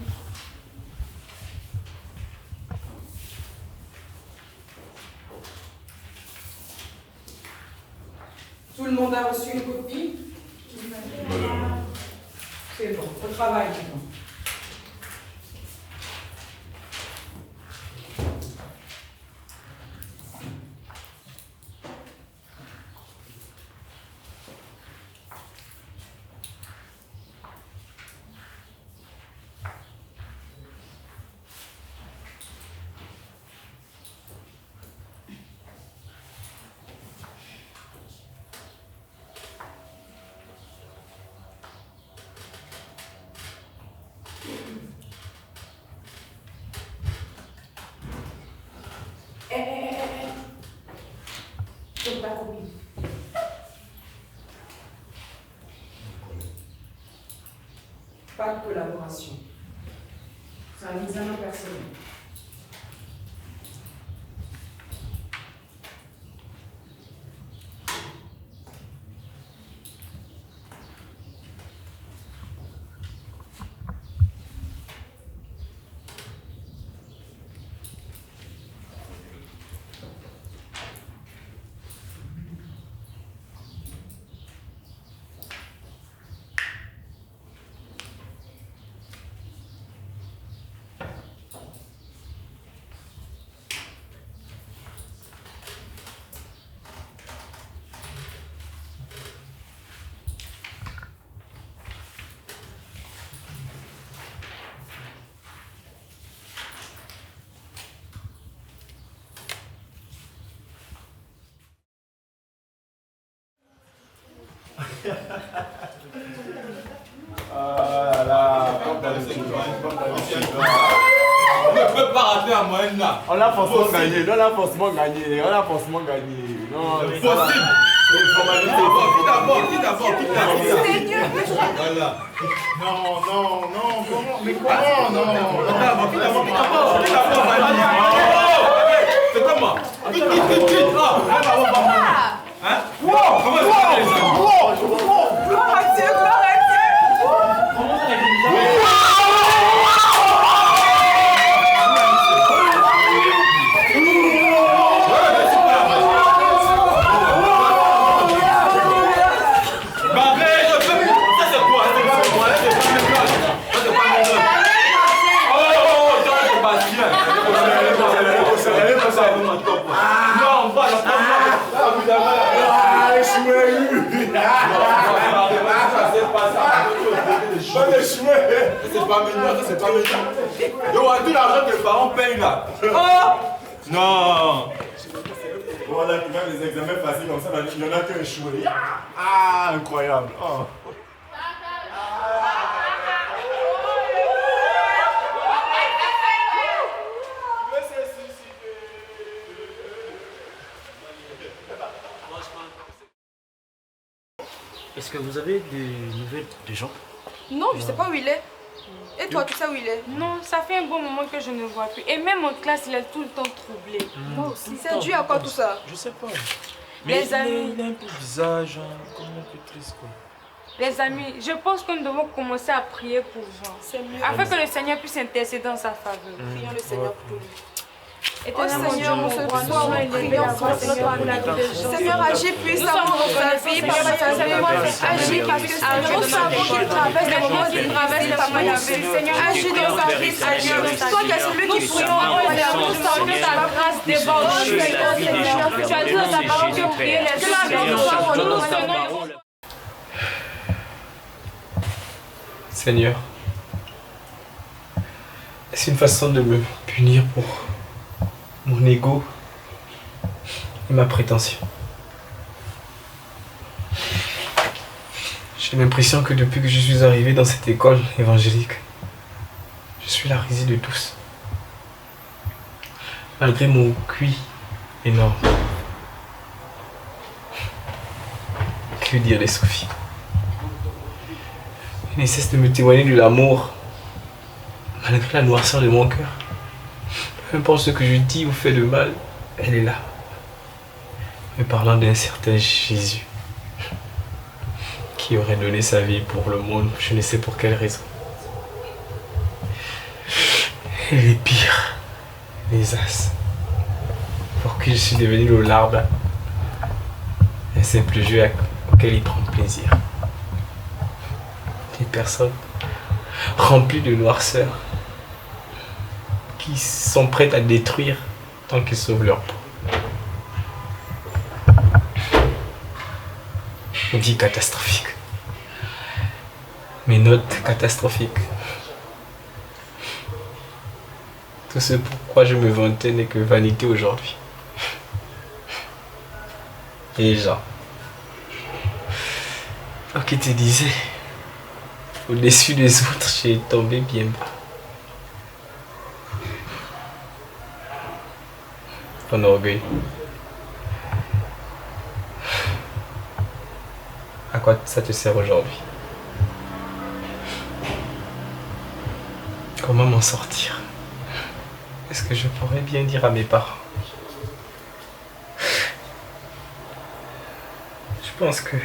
N: Tout le monde a reçu une copie? C'est bon, au travail maintenant. Sur ta copie. Pas de collaboration. C'est un examen personnel.
G: Ah là, on ne peut pas rater à moyenne là.
J: On a forcément gagné, on a forcément gagné, on a forcément gagné. Non,
G: c'est possible. Qui d'abord. Voilà.
J: Non, comment? Mais comment? Non.
G: C'est comment? Hein? Comment c'est pas mignon. Yo, tout l'argent que les parents payent là. Oh non.
J: Voilà, même les examens faciles comme ça, il y en a qui ont échoué. Ah, incroyable. Oh.
O: Est-ce que vous avez des nouvelles de Jean?
N: Non, je sais pas où il est. Et toi, tu sais où il est?
M: Non, ça fait un bon moment que je ne vois plus. Et même en classe, il est tout le temps troublé.
N: Moi aussi. C'est dû à quoi tout ça?
C: Je sais pas. Mais il est un peu bizarre, genre, comme un peu triste quoi.
M: Les amis, je pense que nous devons commencer à prier pour Jean.
N: C'est mieux.
M: Afin que le Seigneur puisse intercéder dans sa faveur.
N: Prions le Seigneur pour lui. Éternel Seigneur, nous ce soir, nous prions pour la vie des gens. Seigneur, agis puissamment dans sa vie, Papa Seigneur. Agis parce que Seigneur, nous savons qu'il traverse des moments difficiles, Papa Seigneur. Agis dans sa vie, Seigneur. Toi qui es celui qui prie, nous savons que ta grâce déborde. Seigneur, tu as dit dans ta parole que prier les gens, nous nous tenons.
E: Seigneur, est-ce une façon de me punir pour mon ego et ma prétention? J'ai l'impression que depuis que je suis arrivé dans cette école évangélique, je suis la risée de tous. Malgré mon QI énorme. Que dire des Sophie? Elle ne cesse de me témoigner de l'amour, malgré la noirceur de mon cœur. Peu importe ce que je dis ou fais de mal, elle est là. Me parlant d'un certain Jésus, qui aurait donné sa vie pour le monde, je ne sais pour quelle raison. Et les pires, les as, pour qui je suis devenu le larbe, un simple jeu auquel il prend plaisir. Des personnes remplies de noirceur qui sont prêtes à détruire tant qu'ils sauvent leur peau. On dit catastrophique. Mes notes catastrophiques. Tout ce pourquoi je me vantais n'est que vanité aujourd'hui. Et Jean, toi qui te disais, au-dessus des autres, j'ai tombé bien bas. Ton orgueil. À quoi ça te sert aujourd'hui? Comment m'en sortir? Est-ce que je pourrais bien dire à mes parents? Je pense que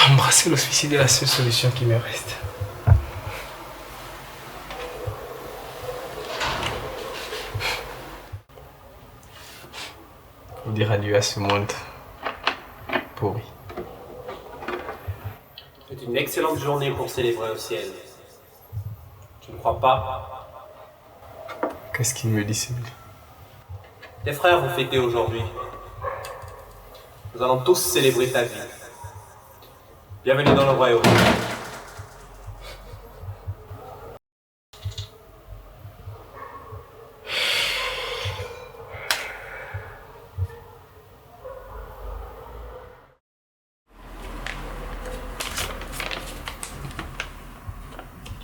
E: embrasser le suicide est la seule solution qui me reste. Pour dire adieu à ce monde pourri.
I: C'est une excellente journée pour célébrer au ciel. Tu ne crois pas?
E: Qu'est-ce qu'il me dit, celui?
I: Tes frères vont fêter aujourd'hui. Nous allons tous célébrer ta vie. Bienvenue dans le royaume.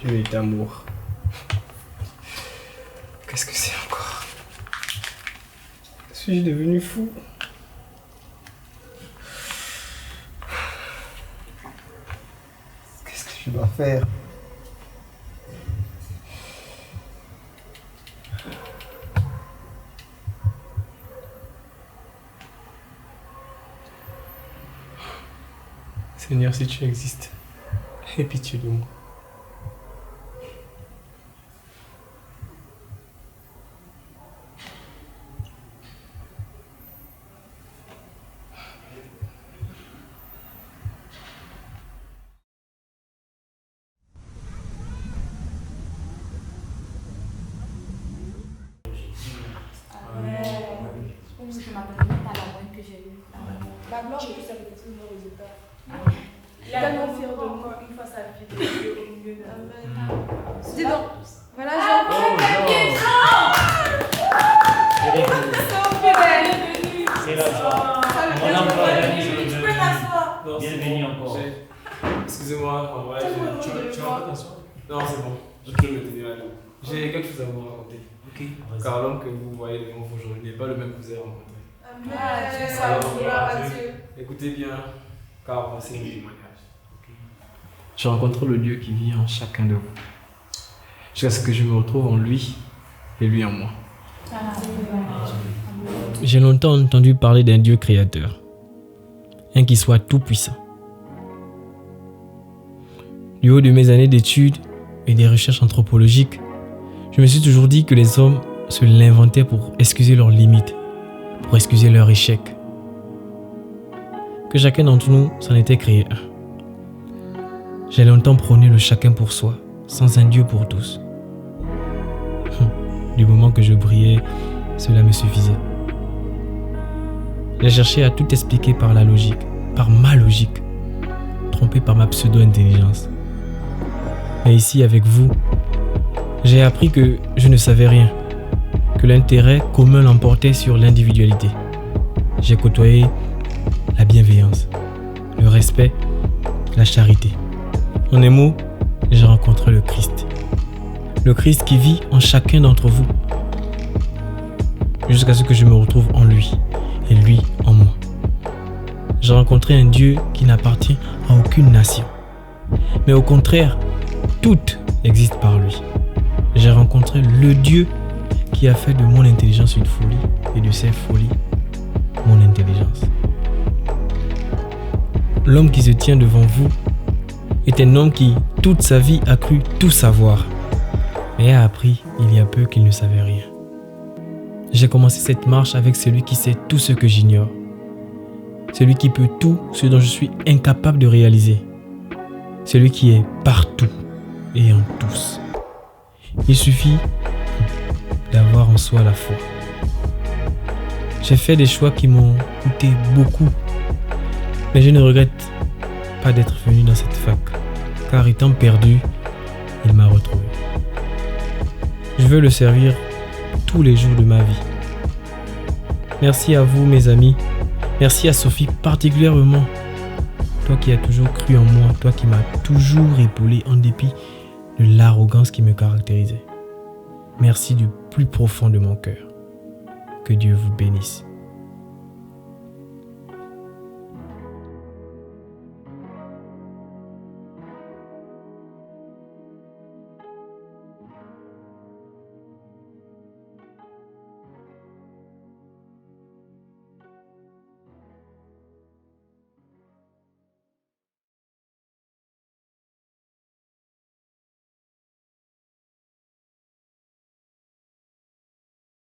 E: Dieu est amour. Qu'est-ce que c'est encore? Suis-je devenu fou? Qu'est-ce que je dois faire? Seigneur, si tu existes, aie pitié de moi.
N: La blanche, je sais que tous nos résultats. Il est tellement fier de moi une fois sa vie de Dieu au milieu de nous. Dis donc, voilà,
H: C'est la joie. On a
N: tu peux t'asseoir.
H: Bienvenue encore.
D: Excusez-moi, en vrai, tu vas pas t'asseoir? Non, c'est bon. Je peux me tenir là. J'ai quelque chose à vous raconter.
H: Ok.
D: Car l'homme que vous voyez devant vous aujourd'hui n'est pas le même que vous avez rencontré. Écoutez bien, car voici mon témoignage. Je rencontre le Dieu qui vit en chacun de vous, jusqu'à ce que je me retrouve en lui et lui en moi.
E: J'ai longtemps entendu parler d'un Dieu créateur, un qui soit tout-puissant. Du haut de mes années d'études et des recherches anthropologiques, Je me suis toujours dit que les hommes se l'inventaient pour excuser leurs limites, pour excuser leurs échecs. Que chacun d'entre nous s'en était créé un. J'ai longtemps prôné le chacun pour soi, sans un Dieu pour tous. Du moment que je brillais, cela me suffisait. J'ai cherché à tout expliquer par la logique, par ma logique, trompé par ma pseudo-intelligence. Mais ici, avec vous, j'ai appris que je ne savais rien, que l'intérêt commun l'emportait sur l'individualité. J'ai côtoyé la bienveillance, le respect, la charité. En un mot, j'ai rencontré le Christ. Le Christ qui vit en chacun d'entre vous, jusqu'à ce que je me retrouve en lui et lui en moi. J'ai rencontré un Dieu qui n'appartient à aucune nation, mais au contraire, toutes existent par lui. J'ai rencontré le Dieu qui a fait de mon intelligence une folie et de ses folies mon intelligence. L'homme qui se tient devant vous est un homme qui, toute sa vie, a cru tout savoir, mais a appris il y a peu qu'il ne savait rien. J'ai commencé cette marche avec celui qui sait tout ce que j'ignore, celui qui peut tout ce dont je suis incapable de réaliser, celui qui est partout et en tous. Il suffit d'avoir en soi la foi. J'ai fait des choix qui m'ont coûté beaucoup, mais je ne regrette pas d'être venu dans cette fac, car étant perdu, il m'a retrouvé. Je veux le servir tous les jours de ma vie. Merci à vous, mes amis. Merci à Sophie particulièrement. Toi qui as toujours cru en moi, toi qui m'as toujours épaulé en dépit de l'arrogance qui me caractérisait. Merci du plus profond de mon cœur. Que Dieu vous bénisse.